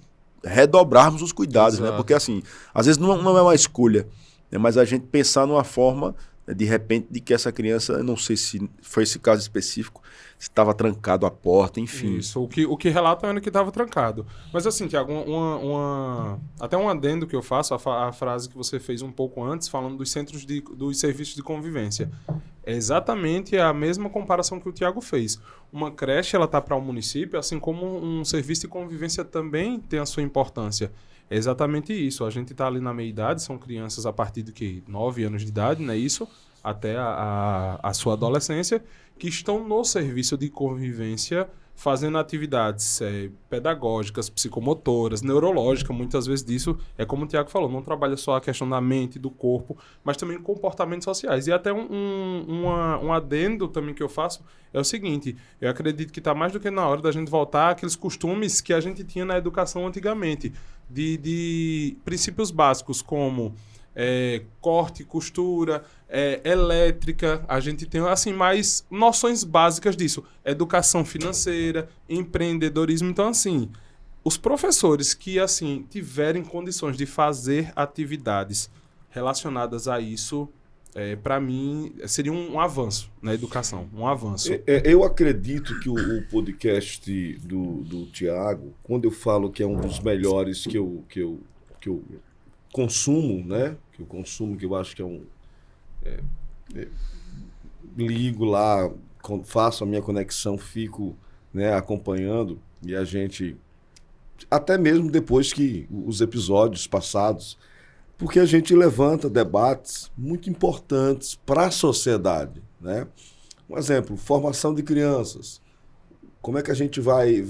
redobrarmos os cuidados, né, porque assim, às vezes não é uma escolha, né, mas a gente pensar numa forma, de repente, de que essa criança, eu não sei se foi esse caso específico, se estava trancado a porta, enfim. Isso, o que relatam é que estava trancado. Mas assim, Thiago, até um adendo que eu faço, a frase que você fez um pouco antes, falando dos dos serviços de convivência. É exatamente a mesma comparação que o Thiago fez. Uma creche, ela está para o município, assim como um serviço de convivência também tem a sua importância. É exatamente isso. A gente está ali na meia-idade, são crianças a partir de 9 anos de idade, não é isso? Até a sua adolescência, que estão no serviço de convivência fazendo atividades pedagógicas, psicomotoras, neurológicas, muitas vezes disso, é como o Thiago falou, não trabalha só a questão da mente, do corpo, mas também comportamentos sociais. E até um adendo também que eu faço é o seguinte, eu acredito que está mais do que na hora da gente voltar àqueles costumes que a gente tinha na educação antigamente, de princípios básicos, como corte, costura, elétrica. A gente tem, assim, mais noções básicas disso. Educação financeira, empreendedorismo. Então, assim, os professores que, assim, tiverem condições de fazer atividades relacionadas a isso, para mim, seria um avanço na educação, um avanço. Eu acredito que o podcast do Thiago, quando eu falo que é um dos melhores que eu consumo, né? Que eu acho que ligo lá, faço a minha conexão, fico, né, acompanhando, e a gente, até mesmo depois que os episódios passados, porque a gente levanta debates muito importantes para a sociedade, né? Um exemplo, formação de crianças. Como é que a gente vai...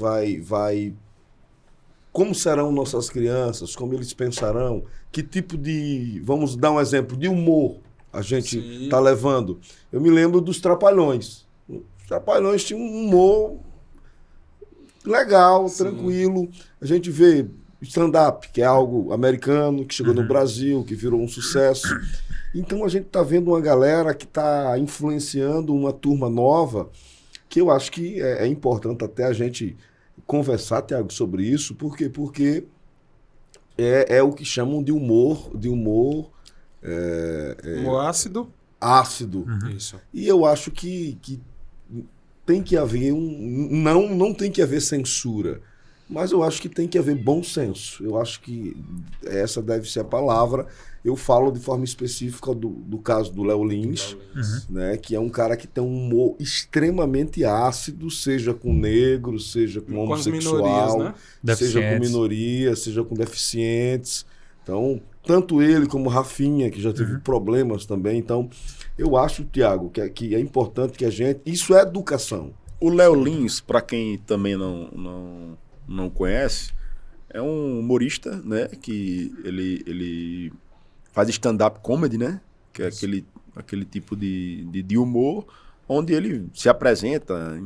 Como serão nossas crianças? Como eles pensarão? Que tipo de... Vamos dar um exemplo de humor a gente está levando. Eu me lembro dos Trapalhões. Os Trapalhões tinham um humor legal, tranquilo. A gente vê stand-up, que é algo americano, que chegou no Brasil, que virou um sucesso. Então a gente está vendo uma galera que está influenciando uma turma nova, que eu acho que é importante até a gente conversar, Thiago, sobre isso. Por quê? Porque é o que chamam de humor ácido. Ácido. Isso. E eu acho que tem que haver não tem que haver censura, mas eu acho que tem que haver bom senso. Eu acho que essa deve ser a palavra. Eu falo de forma específica do caso do Léo Lins, né, que é um cara que tem um humor extremamente ácido, seja com negro, seja com homossexual, né? Seja com minorias, seja com deficientes. Então, tanto ele como Rafinha, que já teve problemas também. Então, eu acho, Thiago, que é importante que a gente... Isso é educação. O Léo Lins, para quem também não conhece, é um humorista, né? Que ele faz stand-up comedy, né? Que é aquele tipo de humor onde ele se apresenta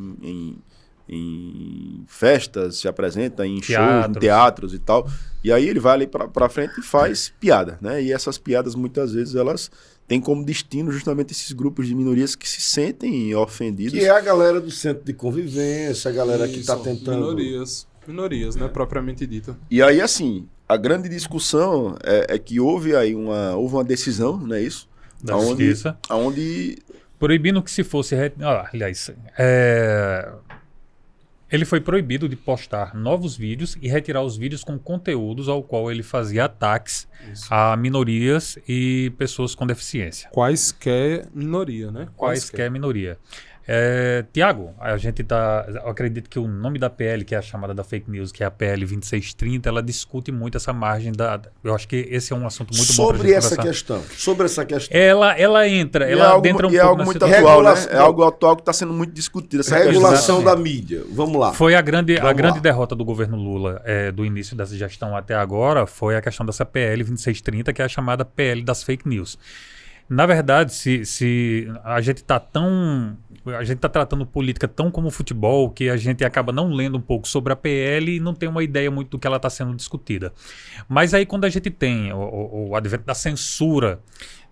em festas, se apresenta em shows, em teatros e tal. E aí ele vai ali pra frente e faz piada, né? E essas piadas, muitas vezes, elas têm como destino justamente esses grupos de minorias que se sentem ofendidos. Que é a galera do centro de convivência, a galera que está tentando... Minorias, né? Propriamente dita. E aí, assim, a grande discussão é que houve uma decisão, não é isso? Da justiça. Aonde... Proibindo que se fosse... aliás, ele foi proibido de postar novos vídeos e retirar os vídeos com conteúdos ao qual ele fazia ataques a minorias e pessoas com deficiência. Quaisquer minoria, né? Quaisquer minoria. Tiago, eu acredito que o nome da PL, que é a chamada da fake news, que é a PL 2630, ela discute muito essa margem eu acho que esse é um assunto muito bom pra gente conversar. Sobre essa questão. Ela entra um pouco algo muito atual, né? É algo atual que está sendo muito discutido. Essa regulação da mídia. Vamos lá. Foi a grande derrota do governo Lula do início dessa gestão até agora, foi a questão dessa PL 2630, que é a chamada PL das fake news. Na verdade, se a gente está tratando política tão como futebol, que a gente acaba não lendo um pouco sobre a PL e não tem uma ideia muito do que ela está sendo discutida. Mas aí quando a gente tem o advento da censura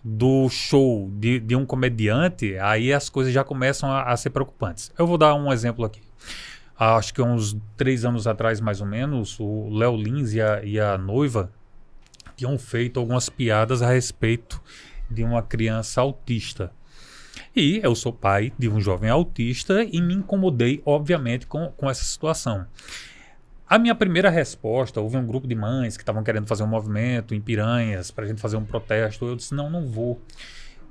do show de um comediante, aí as coisas já começam a ser preocupantes. Eu vou dar um exemplo aqui. Acho que uns 3 anos atrás, mais ou menos, o Léo Lins e a noiva tinham feito algumas piadas a respeito de uma criança autista. E eu sou pai de um jovem autista e me incomodei, obviamente, com essa situação. A minha primeira resposta, houve um grupo de mães que estavam querendo fazer um movimento em Piranhas para a gente fazer um protesto. Eu disse, não vou.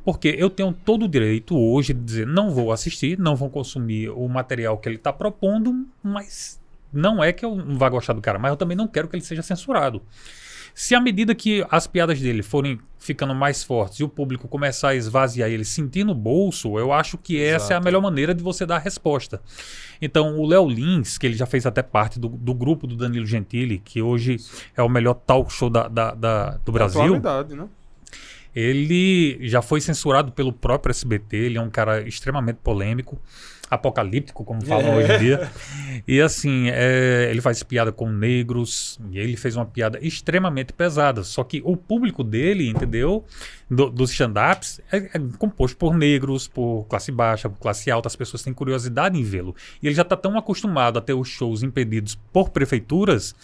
Porque eu tenho todo o direito hoje de dizer, não vou assistir, não vou consumir o material que ele está propondo, mas não é que eu não vá gostar do cara, mas eu também não quero que ele seja censurado. Se à medida que as piadas dele forem ficando mais fortes e o público começar a esvaziar ele sentir no bolso, eu acho que essa é a melhor maneira de você dar a resposta. Então, o Léo Lins, que ele já fez até parte do grupo do Danilo Gentili, que hoje é o melhor talk show do Brasil. Atualidade, né? Ele já foi censurado pelo próprio SBT, ele é um cara extremamente polêmico. apocalíptico, como falam hoje em dia. E assim, ele faz piada com negros, e ele fez uma piada extremamente pesada. Só que o público dele, entendeu? Dos stand-ups é composto por negros, por classe baixa, por classe alta. As pessoas têm curiosidade em vê-lo. E ele já está tão acostumado a ter os shows impedidos por prefeituras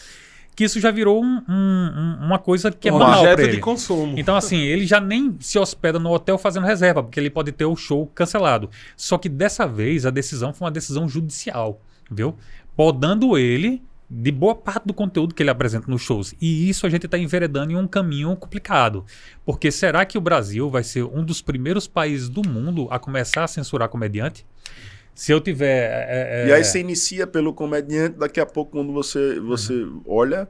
que isso já virou uma coisa que é banal para objeto ele. de consumo. Então, assim, ele já nem se hospeda no hotel fazendo reserva, porque ele pode ter o show cancelado. Só que dessa vez a decisão foi uma decisão judicial, viu? Podando ele de boa parte do conteúdo que ele apresenta nos shows. E isso a gente está enveredando em um caminho complicado. Porque será que o Brasil vai ser um dos primeiros países do mundo a começar a censurar comediante? Se eu tiver... E aí você inicia pelo comediante, daqui a pouco quando você olha,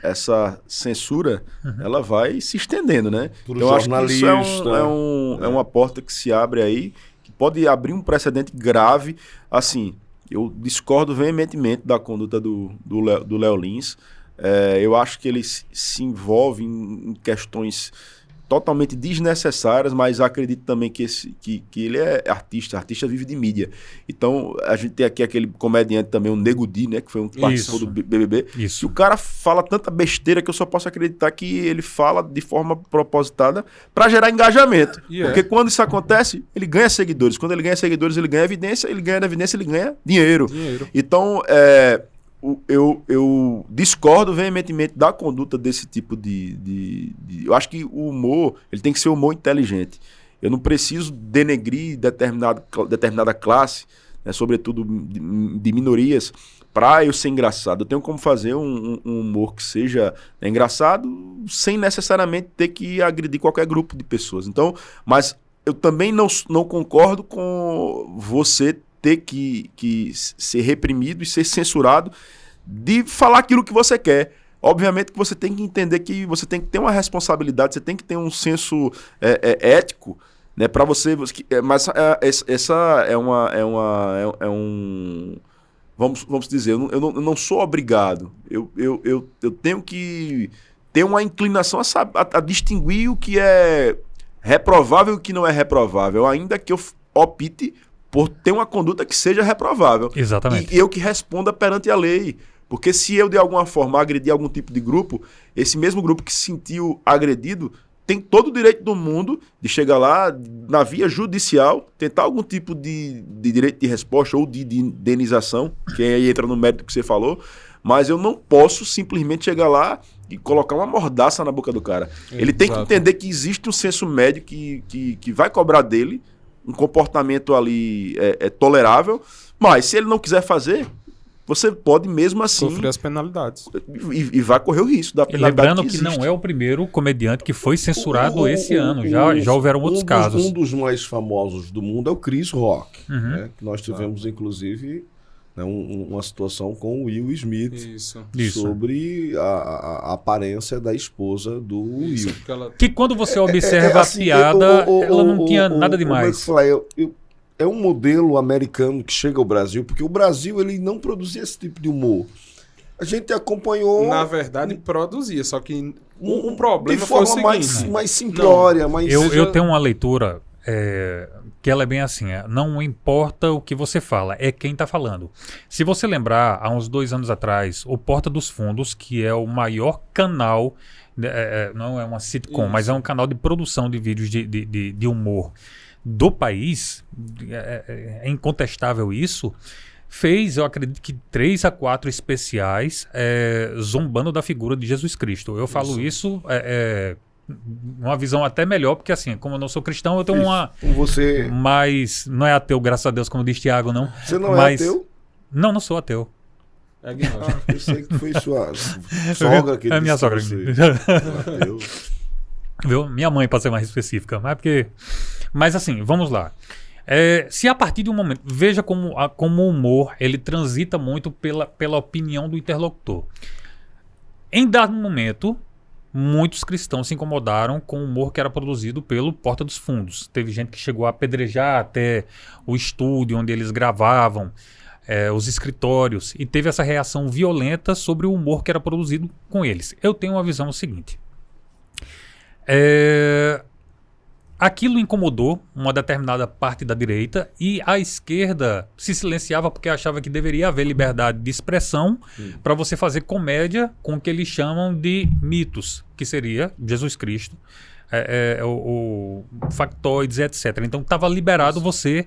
essa censura, ela vai se estendendo, né? Por Então eu acho que isso jornalista. é uma porta que se abre aí, que pode abrir um precedente grave. Assim, eu discordo veementemente da conduta do Léo Lins. Eu acho que ele se envolve em questões totalmente desnecessárias, mas acredito também que ele é artista. Artista vive de mídia. Então, a gente tem aqui aquele comediante também, o Nego Di, né? Que foi um que participou do BBB. Isso. E o cara fala tanta besteira que eu só posso acreditar que ele fala de forma propositada para gerar engajamento. Porque quando isso acontece, ele ganha seguidores. Quando ele ganha seguidores, ele ganha evidência. Ele ganha evidência, ele ganha dinheiro. Então, eu discordo veementemente da conduta desse tipo de... Eu acho que o humor, ele tem que ser humor inteligente. Eu não preciso denegrir determinada classe, né, sobretudo de minorias, para eu ser engraçado. Eu tenho como fazer um humor que seja engraçado sem necessariamente ter que agredir qualquer grupo de pessoas. Então, mas eu também não concordo com você ter que ser reprimido e ser censurado de falar aquilo que você quer. Obviamente que você tem que entender que você tem que ter uma responsabilidade, você tem que ter um senso ético, né, para você. Mas essa é um vamos dizer, eu não sou obrigado. Eu tenho que ter uma inclinação a distinguir o que é reprovável e o que não é reprovável, ainda que eu opte por ter uma conduta que seja reprovável. Exatamente. E eu que responda perante a lei. Porque se eu, de alguma forma, agredir algum tipo de grupo, esse mesmo grupo que se sentiu agredido tem todo o direito do mundo de chegar lá, na via judicial, tentar algum tipo de direito de resposta ou de indenização, que aí entra no mérito que você falou, mas eu não posso simplesmente chegar lá e colocar uma mordaça na boca do cara. Ele tem que entender que existe um senso médio que vai cobrar dele um comportamento ali tolerável, mas se ele não quiser fazer, você pode mesmo assim sofrer as penalidades e vai correr o risco da penalidade. Lembrando que não é o primeiro comediante que foi censurado esse ano, já houveram outros casos. Um dos mais famosos do mundo é o Chris Rock, né? Que nós tivemos inclusive, né, uma situação com o Will Smith. Isso. Sobre a aparência da esposa do Will. Que quando você observa assim, a piada, ela não tinha nada demais. É um modelo americano que chega ao Brasil, porque o Brasil ele não produzia esse tipo de humor. A gente acompanhou... Na verdade, produzia, só que o problema de forma foi o seguinte... mais simplória. Eu tenho uma leitura... que ela é bem assim, não importa o que você fala, é quem está falando. Se você lembrar, há uns 2 anos atrás, o Porta dos Fundos, que é o maior canal, não é uma sitcom, mas é um canal de produção de vídeos de humor do país, é incontestável isso, fez, eu acredito que 3 a 4 especiais zombando da figura de Jesus Cristo. Eu falo isso uma visão até melhor, porque assim, como eu não sou cristão, eu tenho uma... Você... Mas não é ateu, graças a Deus, como diz Tiago, não. Você não é ateu? Não sou ateu. Eu sei que foi sua sogra que disse. É minha sogra. Ateu. Viu? Minha mãe, para ser mais específica. Mas assim, vamos lá. Se a partir de um momento... Veja como o humor, ele transita muito pela opinião do interlocutor. Em dado momento... Muitos cristãos se incomodaram com o humor que era produzido pelo Porta dos Fundos. Teve gente que chegou a apedrejar até o estúdio onde eles gravavam, os escritórios, e teve essa reação violenta sobre o humor que era produzido com eles. Eu tenho uma visão seguinte. aquilo incomodou uma determinada parte da direita e a esquerda se silenciava porque achava que deveria haver liberdade de expressão para você fazer comédia com o que eles chamam de mitos, que seria Jesus Cristo, o factoides, etc. Então estava liberado você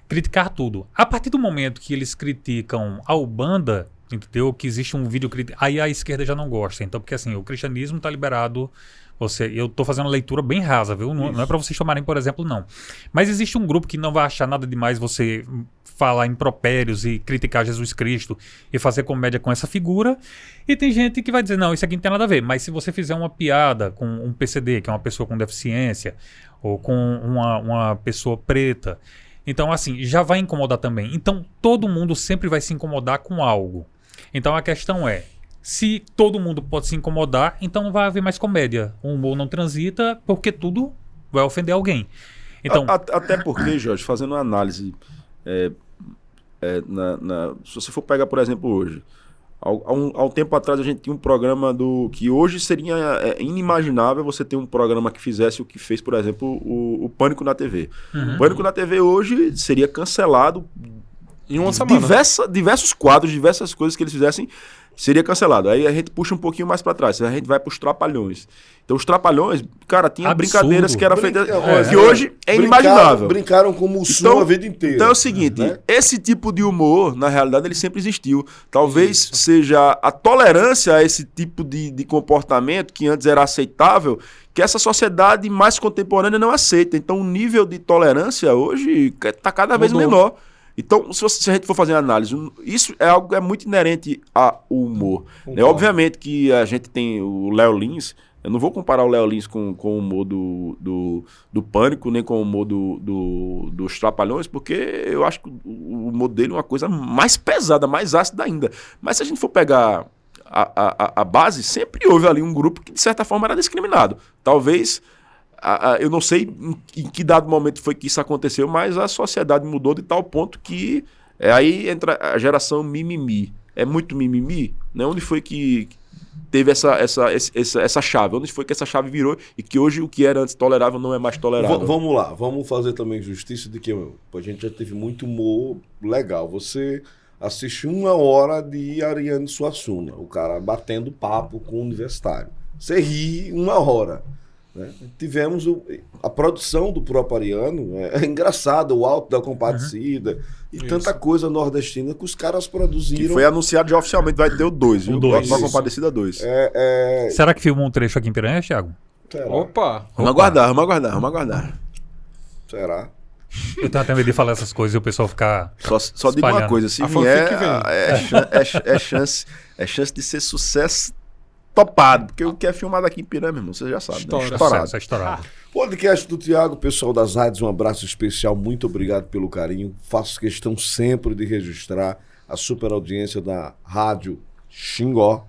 criticar tudo. A partir do momento que eles criticam a Ubanda, entendeu? Que existe um vídeo crítico, aí a esquerda já não gosta. Então, porque assim, o cristianismo está liberado. Eu estou fazendo uma leitura bem rasa, viu? Não é para vocês tomarem, por exemplo, não. Mas existe um grupo que não vai achar nada demais você falar impropérios e criticar Jesus Cristo e fazer comédia com essa figura. E tem gente que vai dizer, não, isso aqui não tem nada a ver. Mas se você fizer uma piada com um PCD, que é uma pessoa com deficiência, ou com uma pessoa preta, então assim, já vai incomodar também. Então todo mundo sempre vai se incomodar com algo. Então a questão é, se todo mundo pode se incomodar, então não vai haver mais comédia. O humor não transita porque tudo vai ofender alguém. Então, até porque, Jorge, fazendo uma análise, se você for pegar, por exemplo, hoje, há um tempo atrás a gente tinha um programa que hoje seria inimaginável você ter um programa que fizesse o que fez, por exemplo, o Pânico na TV. O Pânico na TV hoje seria cancelado. Em uma semana. Diversos quadros, diversas coisas que eles fizessem, seria cancelado. Aí a gente puxa um pouquinho mais pra trás, a gente vai pros Trapalhões. Então os Trapalhões, cara, tinha brincadeiras que eram feitas que hoje é inimaginável. Brincaram com o Mussum a vida inteira. Então é o seguinte, esse tipo de humor, na realidade, ele sempre existiu. Talvez seja a tolerância a esse tipo de comportamento que antes era aceitável, que essa sociedade mais contemporânea não aceita. Então o nível de tolerância hoje está cada vez menor. Então, se a gente for fazer uma análise, isso é algo que é muito inerente ao humor. Obviamente que a gente tem o Léo Lins, eu não vou comparar o Léo Lins com o humor do Pânico, nem com o humor dos Trapalhões, porque eu acho que o humor dele é uma coisa mais pesada, mais ácida ainda. Mas se a gente for pegar a base, sempre houve ali um grupo que, de certa forma, era discriminado. Talvez... eu não sei em que dado momento foi que isso aconteceu, mas a sociedade mudou de tal ponto que aí entra a geração mimimi. É muito mimimi? Né? Onde foi que teve essa chave? Onde foi que essa chave virou e que hoje o que era antes tolerável não é mais tolerável? Vamos lá, vamos fazer também justiça de que a gente já teve muito humor legal. Você assiste 1 hora de Ariano Suassuna, o cara batendo papo com o universitário. Você ri 1 hora. Né? Tivemos a produção do próprio Ariano, é engraçado, o Alto da Compadecida e tanta coisa nordestina que os caras produziram. Que foi anunciado já oficialmente, vai ter o 2, viu? O Alto da Compadecida 2. Será que filmou um trecho aqui em Piranha, Thiago? Será? Opa! Vamos aguardar. Será? Eu tava até medo de falar essas coisas e o pessoal ficar Só digo uma coisa, se vier, é chance de ser sucesso topado, porque o que é filmado aqui em Piranha, meu irmão, você já sabe. Estourado. Podcast do Thiago, pessoal das rádios, um abraço especial, muito obrigado pelo carinho. Faço questão sempre de registrar a super audiência da Rádio Xingó,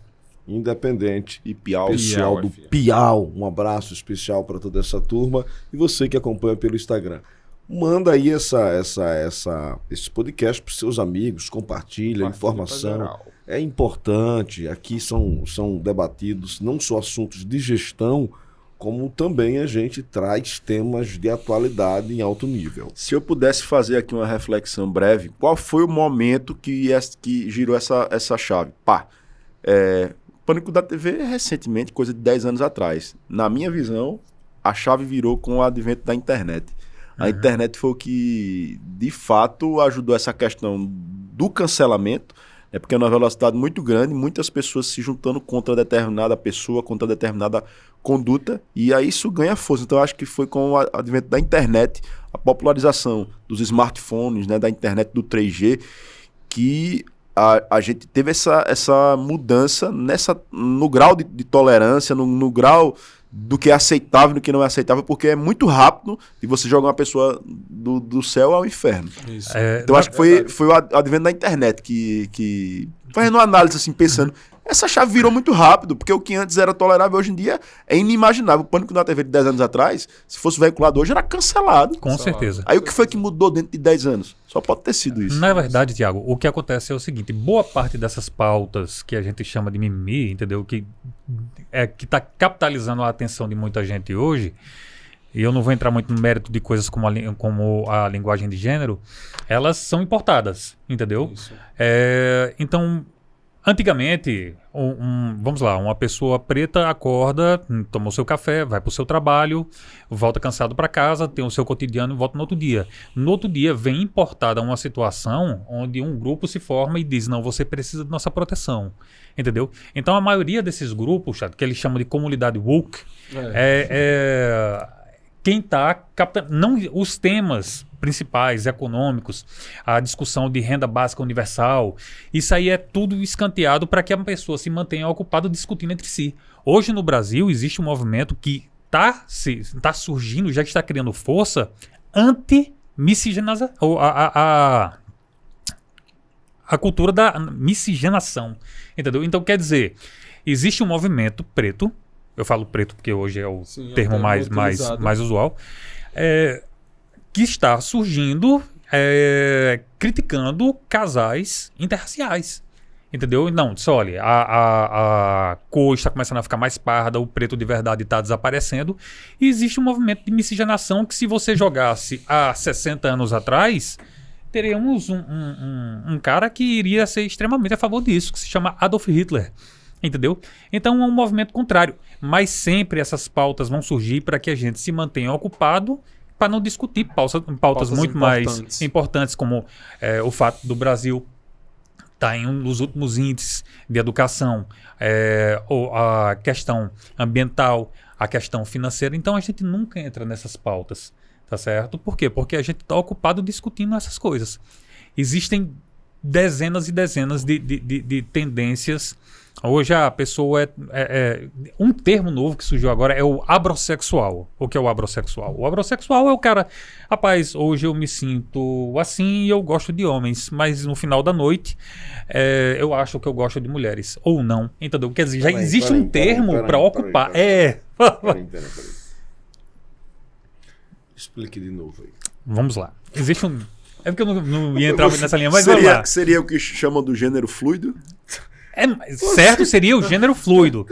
independente e Piau. Pessoal do Piau, um abraço especial para toda essa turma e você que acompanha pelo Instagram. Manda aí esse podcast para os seus amigos, compartilha informação. É importante, aqui são debatidos não só assuntos de gestão, como também a gente traz temas de atualidade em alto nível. Se eu pudesse fazer aqui uma reflexão breve, qual foi o momento que girou essa chave? Pânico da TV recentemente, coisa de 10 anos atrás. Na minha visão, a chave virou com o advento da internet. A internet foi o que, de fato, ajudou essa questão do cancelamento, porque é uma velocidade muito grande, muitas pessoas se juntando contra determinada pessoa, contra determinada conduta, e aí isso ganha força. Então, eu acho que foi com o advento da internet, a popularização dos smartphones, né, da internet do 3G, que a gente teve essa mudança no grau de tolerância, no grau do que é aceitável e do que não é aceitável, porque é muito rápido de você jogar uma pessoa do céu ao inferno. Isso. Então acho que foi o advento da internet que fazendo uma análise assim, pensando, essa chave virou muito rápido, porque o que antes era tolerável hoje em dia é inimaginável. O Pânico na TV de 10 anos atrás, se fosse veiculado hoje, era cancelado. Com certeza. Aí o que foi que mudou dentro de 10 anos? Só pode ter sido isso. Na verdade, Thiago, o que acontece é o seguinte, boa parte dessas pautas que a gente chama de mimimi, entendeu? Que está capitalizando a atenção de muita gente hoje, e eu não vou entrar muito no mérito de coisas como a linguagem de gênero, elas são importadas, entendeu? Então, antigamente, vamos lá, uma pessoa preta acorda, toma o seu café, vai para o seu trabalho, volta cansado para casa, tem o seu cotidiano e volta no outro dia. No outro dia vem importada uma situação onde um grupo se forma e diz, não, você precisa de nossa proteção, entendeu? Então a maioria desses grupos, que eles chamam de comunidade woke, quem está captando, não os temas principais, econômicos, a discussão de renda básica universal, isso aí é tudo escanteado para que a pessoa se mantenha ocupada discutindo entre si. Hoje no Brasil existe um movimento que está surgindo, já que está criando força, anti-miscigenação, a cultura da miscigenação, entendeu? Então quer dizer, existe um movimento preto, eu falo preto porque hoje é o termo mais usual, que está surgindo criticando casais interraciais. Entendeu? Não, disse, olha, a cor está começando a ficar mais parda, o preto de verdade está desaparecendo. E existe um movimento de miscigenação que, se você jogasse há 60 anos atrás, teríamos um cara que iria ser extremamente a favor disso, que se chama Adolf Hitler. Entendeu? Então é um movimento contrário. Mas sempre essas pautas vão surgir para que a gente se mantenha ocupado para não discutir pautas muito mais importantes, como o fato do Brasil estar em um dos últimos índices de educação, ou a questão ambiental, a questão financeira. Então a gente nunca entra nessas pautas, tá certo? Por quê? Porque a gente está ocupado discutindo essas coisas. Existem dezenas e dezenas de tendências. Hoje a pessoa um termo novo que surgiu agora é o abrosexual. O que é o abrosexual? O abrosexual é o cara, rapaz, hoje eu me sinto assim e eu gosto de homens, mas no final da noite eu acho que eu gosto de mulheres. Ou não, entendeu? Quer dizer, já existe um termo para ocupar. Peraí. Explique de novo aí. Vamos lá. Existe um... É porque eu não ia entrar nessa linha, mas vamos lá. Seria o que chamam do gênero fluido? Certo seria o gênero fluido.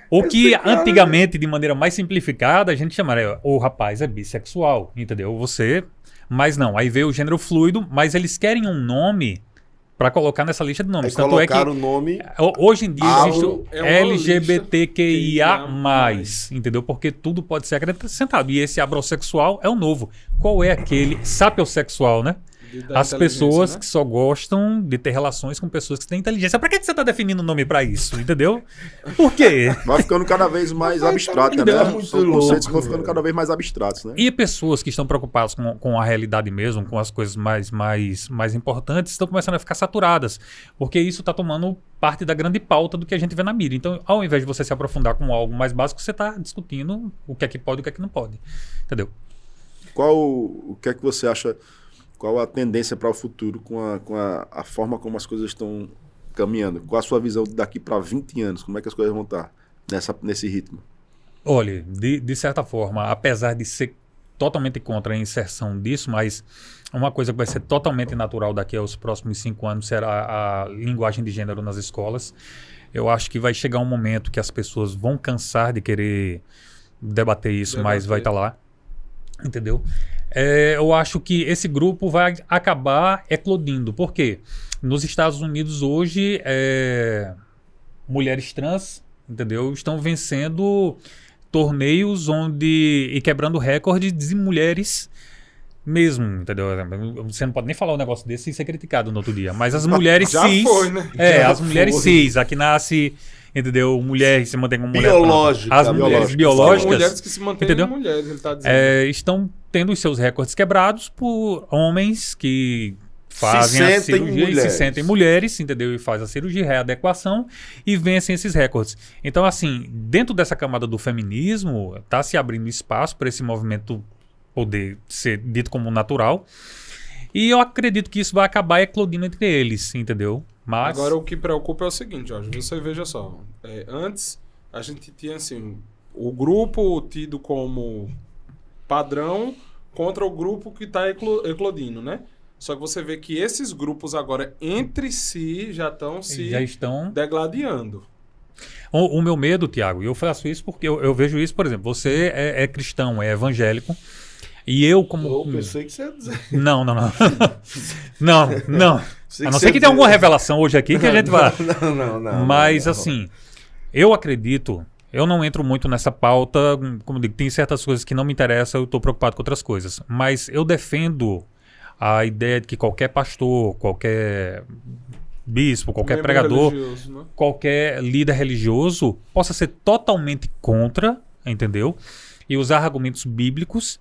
O que antigamente, de maneira mais simplificada, a gente chamaria, o rapaz é bissexual, entendeu? Mas não, aí veio o gênero fluido, mas eles querem um nome para colocar nessa lista de nomes. Tanto é que o nome... Hoje em dia existe o LGBTQIA+, entendeu? Porque tudo pode ser acrescentado. E esse abrosexual é o novo. Qual é aquele sapiosexual, né? As pessoas, né, que só gostam de ter relações com pessoas que têm inteligência. Pra que você tá definindo o nome pra isso? Entendeu? Por quê? Vai ficando cada vez mais abstrato, né? São conceitos que vão ficando cada vez mais abstratos, né? E pessoas que estão preocupadas com a realidade mesmo, com as coisas mais importantes, estão começando a ficar saturadas. Porque isso tá tomando parte da grande pauta do que a gente vê na mídia. Então, ao invés de você se aprofundar com algo mais básico, você tá discutindo o que é que pode e o que é que não pode. Entendeu? O que é que você acha... Qual a tendência para o futuro com a forma como as coisas estão caminhando? Qual a sua visão daqui para 20 anos? Como é que as coisas vão estar nesse ritmo? Olha, de certa forma, apesar de ser totalmente contra a inserção disso, mas uma coisa que vai ser totalmente natural daqui aos próximos 5 anos será a linguagem de gênero nas escolas. Eu acho que vai chegar um momento que as pessoas vão cansar de querer debater isso, mas vai estar lá. Entendeu? Eu acho que esse grupo vai acabar eclodindo. Por quê? Nos Estados Unidos hoje, mulheres trans, entendeu, estão vencendo torneios e quebrando recordes de mulheres mesmo, entendeu? Você não pode nem falar um negócio desse sem ser criticado no outro dia. Mas as mulheres cis... Foi, né? As mulheres cis, aqui nasce... Entendeu? Mulher que se mantém como mulher. As mulheres biológicas. Mulheres que se mantêm como mulheres, ele tá dizendo. Estão tendo os seus recordes quebrados por homens que fazem a cirurgia e se sentem mulheres, entendeu? E fazem a cirurgia, readequação e vencem esses recordes. Então, assim, dentro dessa camada do feminismo, está se abrindo espaço para esse movimento poder ser dito como natural. E eu acredito que isso vai acabar eclodindo entre eles, entendeu? Mas... Agora, o que preocupa é o seguinte, Jorge, você veja só. Antes, a gente tinha assim, o grupo tido como padrão contra o grupo que está eclodindo, né? Só que você vê que esses grupos agora, entre si, já estão degladiando. O meu medo, Tiago, e eu faço isso porque eu vejo isso, por exemplo, você é cristão, é evangélico, e eu como... Eu pensei que você ia dizer. Não. não. A não ser que tenha você alguma revelação hoje aqui que a gente vai... Não. Mas não. assim, eu acredito... Eu não entro muito nessa pauta, como eu digo, tem certas coisas que não me interessam, eu estou preocupado com outras coisas. Mas eu defendo a ideia de que qualquer pastor, qualquer bispo, qualquer pregador, religioso, né? qualquer líder religioso possa ser totalmente contra, entendeu? E usar argumentos bíblicos,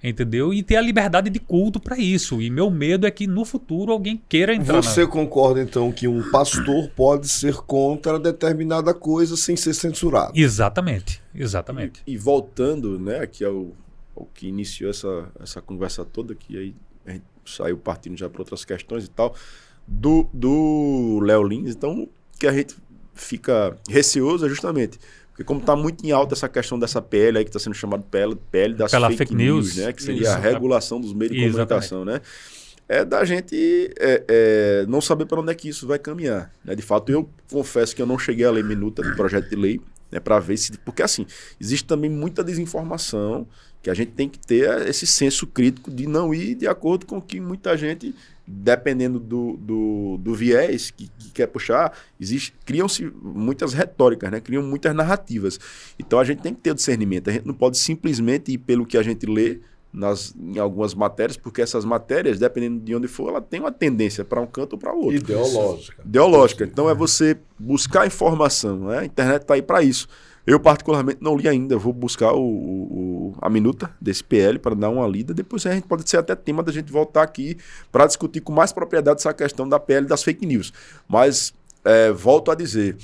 entendeu? E ter a liberdade de culto para isso. E meu medo é que no futuro alguém queira entrar Você concorda, então, que um pastor pode ser contra determinada coisa sem ser censurado? Exatamente. E voltando, né, aqui ao que iniciou essa conversa toda, que aí a gente saiu partindo já para outras questões e tal, do Léo Lins, então, que a gente fica receoso é justamente... Porque como está muito em alta essa questão dessa PL aí, que está sendo chamada PL das fake news, né? Que seria a regulação dos meios de comunicação, né? É da gente não saber para onde é que isso vai caminhar, né? De fato, eu confesso que eu não cheguei a ler minuta do projeto de lei, né, para ver se... Porque, assim, existe também muita desinformação que a gente tem que ter esse senso crítico de não ir de acordo com o que muita gente, dependendo do viés que quer puxar, criam-se muitas retóricas, né? Criam muitas narrativas. Então, a gente tem que ter o discernimento. A gente não pode simplesmente ir pelo que a gente lê em algumas matérias, porque essas matérias, dependendo de onde for, ela tem uma tendência para um canto ou para outro. Ideológica. Então é você buscar informação, né? A internet está aí para isso. Eu particularmente não li ainda, vou buscar a minuta desse PL para dar uma lida, depois a gente pode ser até tema da gente voltar aqui para discutir com mais propriedade essa questão da PL das fake news. Mas volto a dizer,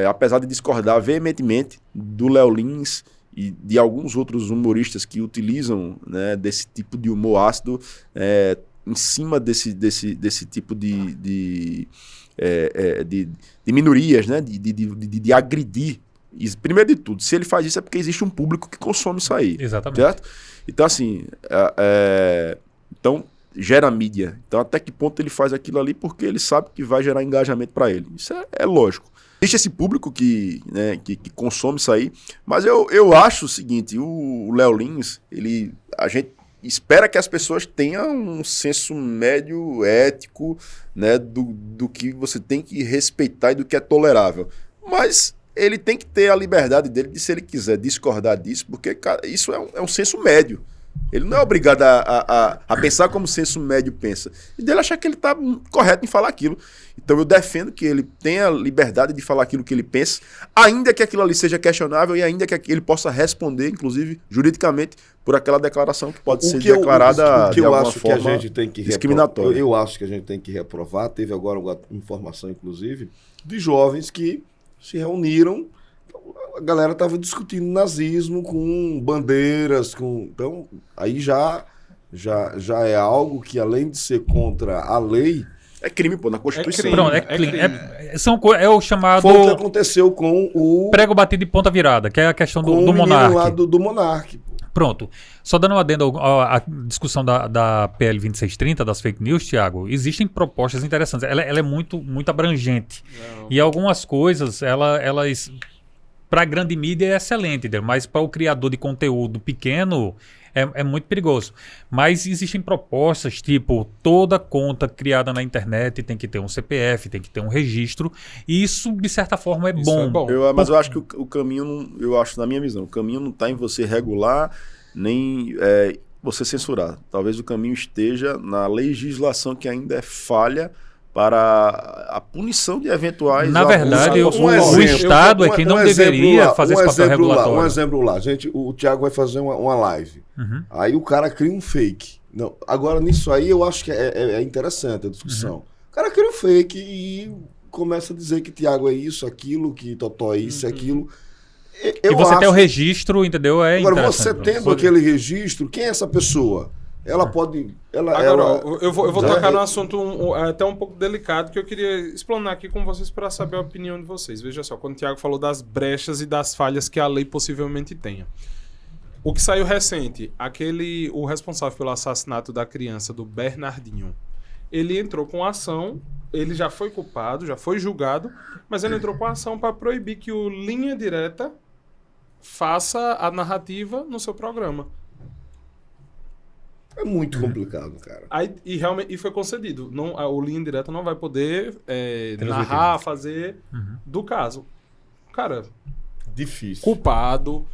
apesar de discordar veementemente do Léo Lins e de alguns outros humoristas que utilizam, né, desse tipo de humor ácido em cima desse tipo de minorias, né, de agredir. Primeiro de tudo, se ele faz isso é porque existe um público que consome isso aí. Exatamente. Certo? Então, assim, então gera mídia. Então, até que ponto ele faz aquilo ali porque ele sabe que vai gerar engajamento para ele. Isso é lógico. Existe esse público que consome isso aí, mas eu acho o seguinte, o Léo Lins, a gente espera que as pessoas tenham um senso médio ético, né, do que você tem que respeitar e do que é tolerável. Mas ele tem que ter a liberdade dele de, se ele quiser discordar disso, porque cara, isso é um senso médio. Ele não é obrigado a pensar como o senso médio pensa. E dele achar que ele está correto em falar aquilo. Então eu defendo que ele tenha a liberdade de falar aquilo que ele pensa, ainda que aquilo ali seja questionável e ainda que ele possa responder, inclusive, juridicamente, por aquela declaração que pode ser declarada de alguma forma discriminatória. Eu acho que a gente tem que reprovar. Teve agora uma informação, inclusive, de jovens que se reuniram. A galera estava discutindo nazismo com bandeiras, então aí já é algo que, além de ser contra a lei, é crime, pô, na Constituição. Pronto, é o chamado... Foi o que aconteceu com o... prego batido de ponta virada, que é a questão do monarca. Lá do monarca. Pronto. Só dando um adendo à discussão da PL 2630, das fake news, Thiago, existem propostas interessantes. Ela é muito, muito abrangente. Não. E algumas coisas, elas... para a grande mídia é excelente, mas para o criador de conteúdo pequeno é muito perigoso. Mas existem propostas, tipo, toda conta criada na internet tem que ter um CPF, tem que ter um registro, e isso, de certa forma, é bom. Mas eu acho que o caminho, na minha visão, o caminho não está em você regular, nem você censurar. Talvez o caminho esteja na legislação que ainda é falha para a punição de eventuais... Na verdade, o Estado é quem não deveria fazer esse papel regulatório. Um exemplo lá. O Thiago vai fazer uma live. Uhum. Aí o cara cria um fake. Não, agora, nisso aí, eu acho que é interessante a discussão. Uhum. O cara cria um fake e começa a dizer que Thiago é isso, aquilo, que Totó é isso, aquilo. E você tem o registro, entendeu? Agora, você tendo aquele registro, quem é essa pessoa? Ela pode... eu vou tocar num assunto até um pouco delicado que eu queria explanar aqui com vocês para saber a opinião de vocês. Veja só, quando o Thiago falou das brechas e das falhas que a lei possivelmente tenha. O que saiu recente, o responsável pelo assassinato da criança, do Bernardinho, ele entrou com ação ele já foi culpado, já foi julgado, mas ele entrou com a ação para proibir que o Linha Direta faça a narrativa no seu programa. É muito complicado, cara. Aí, realmente foi concedido. Não, o Linha Direta não vai poder narrar, fazer do caso. Cara, difícil. Culpado,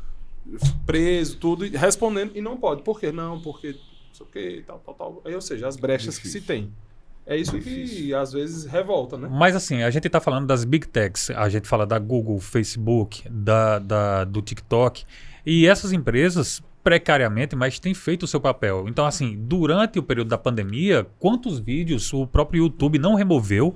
preso, tudo, respondendo, e não pode. Por quê? Não, porque não sei o que, tal. Aí, ou seja, as brechas que se tem. É isso que às vezes revolta, né? Mas assim, a gente está falando das Big Techs, a gente fala da Google, Facebook, do TikTok, e essas empresas, precariamente, mas têm feito o seu papel. Então, assim, durante o período da pandemia, quantos vídeos o próprio YouTube não removeu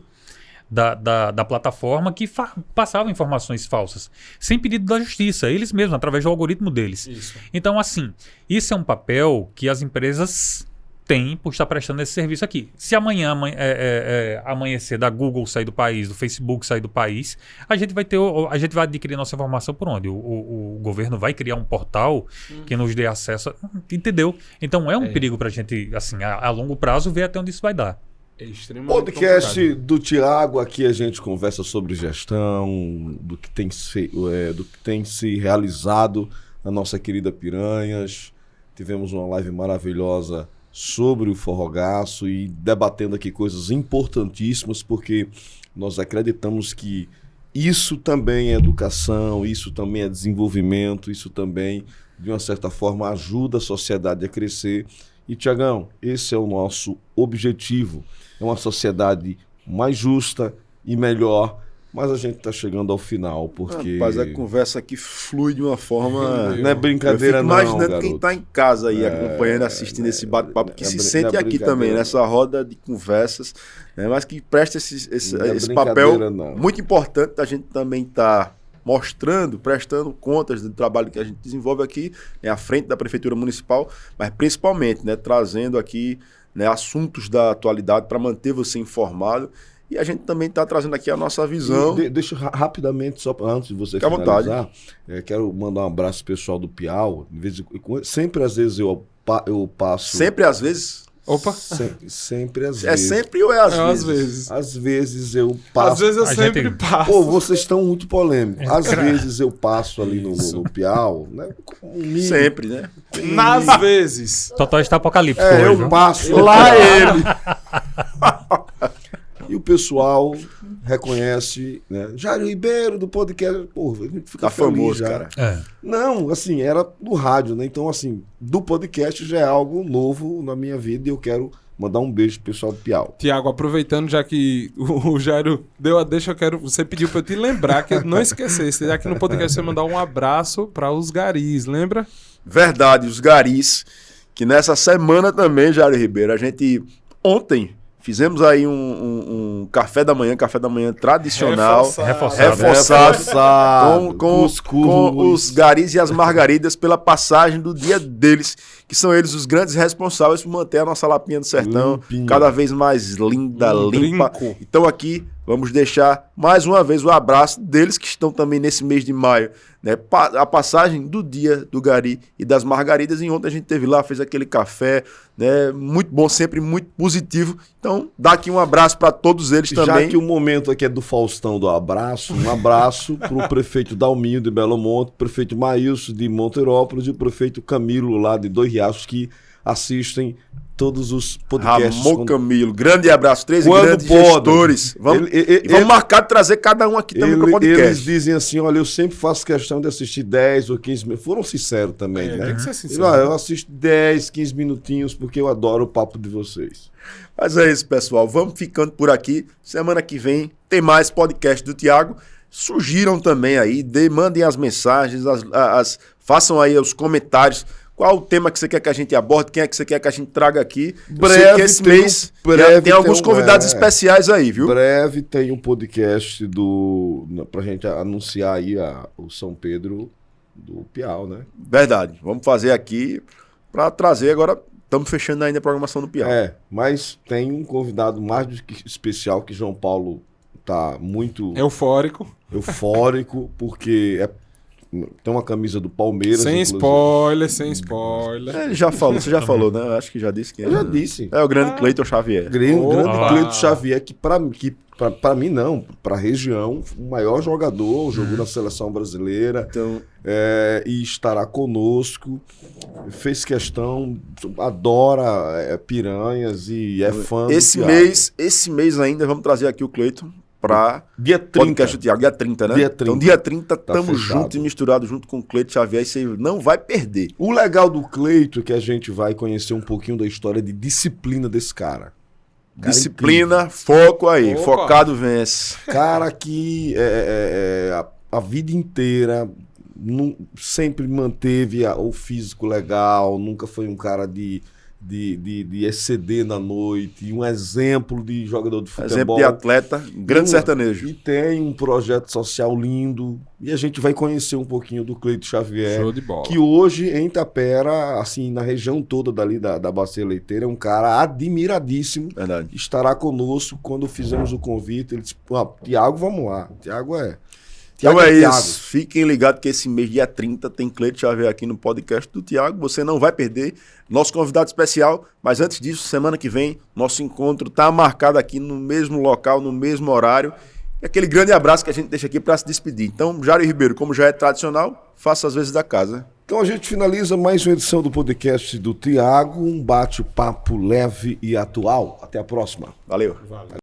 da plataforma que passavam informações falsas, sem pedido da justiça, eles mesmos, através do algoritmo deles. Isso. Então, assim, isso é um papel que as empresas têm por estar prestando esse serviço aqui. Se amanhã amanhecer da Google sair do país, do Facebook sair do país, a gente vai adquirir nossa informação por onde? O governo vai criar um portal que nos dê acesso, entendeu? Então é um perigo para a gente, assim, a longo prazo, ver até onde isso vai dar. É extremamente Podcast complicado. do Tiago, aqui a gente conversa sobre gestão, do que tem se realizado na nossa querida Piranhas. Tivemos uma live maravilhosa sobre o Forrogaço e debatendo aqui coisas importantíssimas, porque nós acreditamos que isso também é educação, isso também é desenvolvimento, isso também, de uma certa forma, ajuda a sociedade a crescer. E, Tiagão, esse é o nosso objetivo. É uma sociedade mais justa e melhor, mas a gente está chegando ao final, porque... Rapaz, a conversa aqui flui de uma forma... Não é brincadeira, não, imaginando garoto. quem está em casa aí, acompanhando, assistindo esse bate-papo, que se sente aqui também, nessa roda de conversas, né, mas que presta esse papel muito importante da gente também estar mostrando, prestando contas do trabalho que a gente desenvolve aqui, à frente da Prefeitura Municipal, mas principalmente, né, trazendo aqui, né, assuntos da atualidade para manter você informado. E a gente também está trazendo aqui a nossa visão. Deixa rapidamente, só antes de você Fique à finalizar, quero mandar um abraço pessoal do Piau. Sempre às vezes eu passo... Sempre às vezes? Opa! Sempre às vezes. É sempre ou é às vezes? Às vezes. Às vezes eu passo... Às vezes eu sempre passo. Pô, vocês estão muito polêmicos. Às vezes eu passo ali no Piau, né? Sempre, né? Nas vezes. Totó está apocalíptico eu hoje, viu? passo Lá ele! E o pessoal reconhece, né? Jairo Ribeiro do podcast, pô, a gente fica Tá feliz famoso, já. cara. É. Não, assim, era do rádio, né? Então, assim, do podcast já é algo novo na minha vida e eu quero mandar um beijo pro pessoal do Piau. Tiago, aproveitando, já que o Jairo deu a deixa, você pediu pra eu te lembrar, que eu não esquecesse. Aqui no podcast você mandar um abraço para os garis, lembra? Verdade, os garis, que nessa semana também, Jairo Ribeiro, a gente ontem fizemos aí um café da manhã tradicional, reforçado com os garis e as margaridas pela passagem do dia deles, que são eles os grandes responsáveis por manter a nossa Lapinha do Sertão Limpinha. cada vez mais linda, limpa. brinco. Então aqui vamos deixar mais uma vez o abraço deles que estão também nesse mês de maio, né? A passagem do dia do gari e das margaridas. E ontem a gente teve lá, fez aquele café, né? Muito bom, sempre muito positivo. Então dá aqui um abraço para todos eles também. Já que o momento aqui é do Faustão do abraço, um abraço pro prefeito Dalminho de Belo Monte, prefeito Maílson de Monterópolis e o prefeito Camilo lá de Dois Riachos, que assistem todos os podcasts. Ramon Camilo, grande abraço, 3 Quando grandes podem. gestores. Vamos, vamos marcar de trazer cada um aqui também para o podcast. Eles dizem assim, olha, eu sempre faço questão de assistir 10 ou 15 minutos. Foram sinceros também, né? Tem que ser sincero. Eu assisto 10, 15 minutinhos porque eu adoro o papo de vocês. Mas é isso, pessoal. Vamos ficando por aqui. Semana que vem tem mais podcast do Tiago. Sugiram também aí, mandem as mensagens, façam aí os comentários. Qual o tema que você quer que a gente aborde? Quem é que você quer que a gente traga aqui? Breve que esse tem mês breve tem alguns tem convidados especiais aí, viu? Breve tem um podcast pra gente anunciar aí o São Pedro do Piau, né? Verdade. Vamos fazer aqui para trazer agora. Estamos fechando ainda a programação do Piau. Mas tem um convidado mais do que especial, que João Paulo tá muito Eufórico. eufórico, porque tem uma camisa do Palmeiras. Sem inclusive. spoiler, sem spoiler. Ele já falou, você já falou, né? Eu acho que já disse quem é. Eu já disse. É o grande Cleiton Xavier. Grande Opa! Cleiton Xavier, que para mim não, para a região, o maior jogador, jogou na seleção brasileira, Então, e estará conosco, fez questão, adora piranhas e é fã do esse mês ainda vamos trazer aqui o Cleiton para dia 30. podcast do Thiago, dia 30, né? Dia 30. Então dia 30 estamos fechado. juntos e misturados junto com o Cleiton Xavier, e você não vai perder. O legal do Cleito é que a gente vai conhecer um pouquinho da história de disciplina desse cara. Disciplina, foco aí, Opa. focado vence. Cara que a vida inteira sempre manteve o físico legal, nunca foi um cara de exceder na noite, um exemplo de jogador de futebol. Exemplo de atleta, grande sertanejo. E tem um projeto social lindo. E a gente vai conhecer um pouquinho do Cleiton Xavier. Show de bola. Que hoje, em Itapera, assim, na região toda dali da Bacia Leiteira, é um cara admiradíssimo. Verdade. Estará conosco quando fizemos o convite. Ele disse, Thiago, vamos lá. Thiago Então é Thiago. isso. Fiquem ligados que esse mês, dia 30, tem Cleiton Xavier aqui no podcast do Thiago. Você não vai perder. Nosso convidado especial. Mas antes disso, semana que vem, nosso encontro está marcado aqui no mesmo local, no mesmo horário. E aquele grande abraço que a gente deixa aqui para se despedir. Então, Jário Ribeiro, como já é tradicional, faça as vezes da casa. Então a gente finaliza mais uma edição do podcast do Thiago. Um bate-papo leve e atual. Até a próxima. Valeu. Valeu.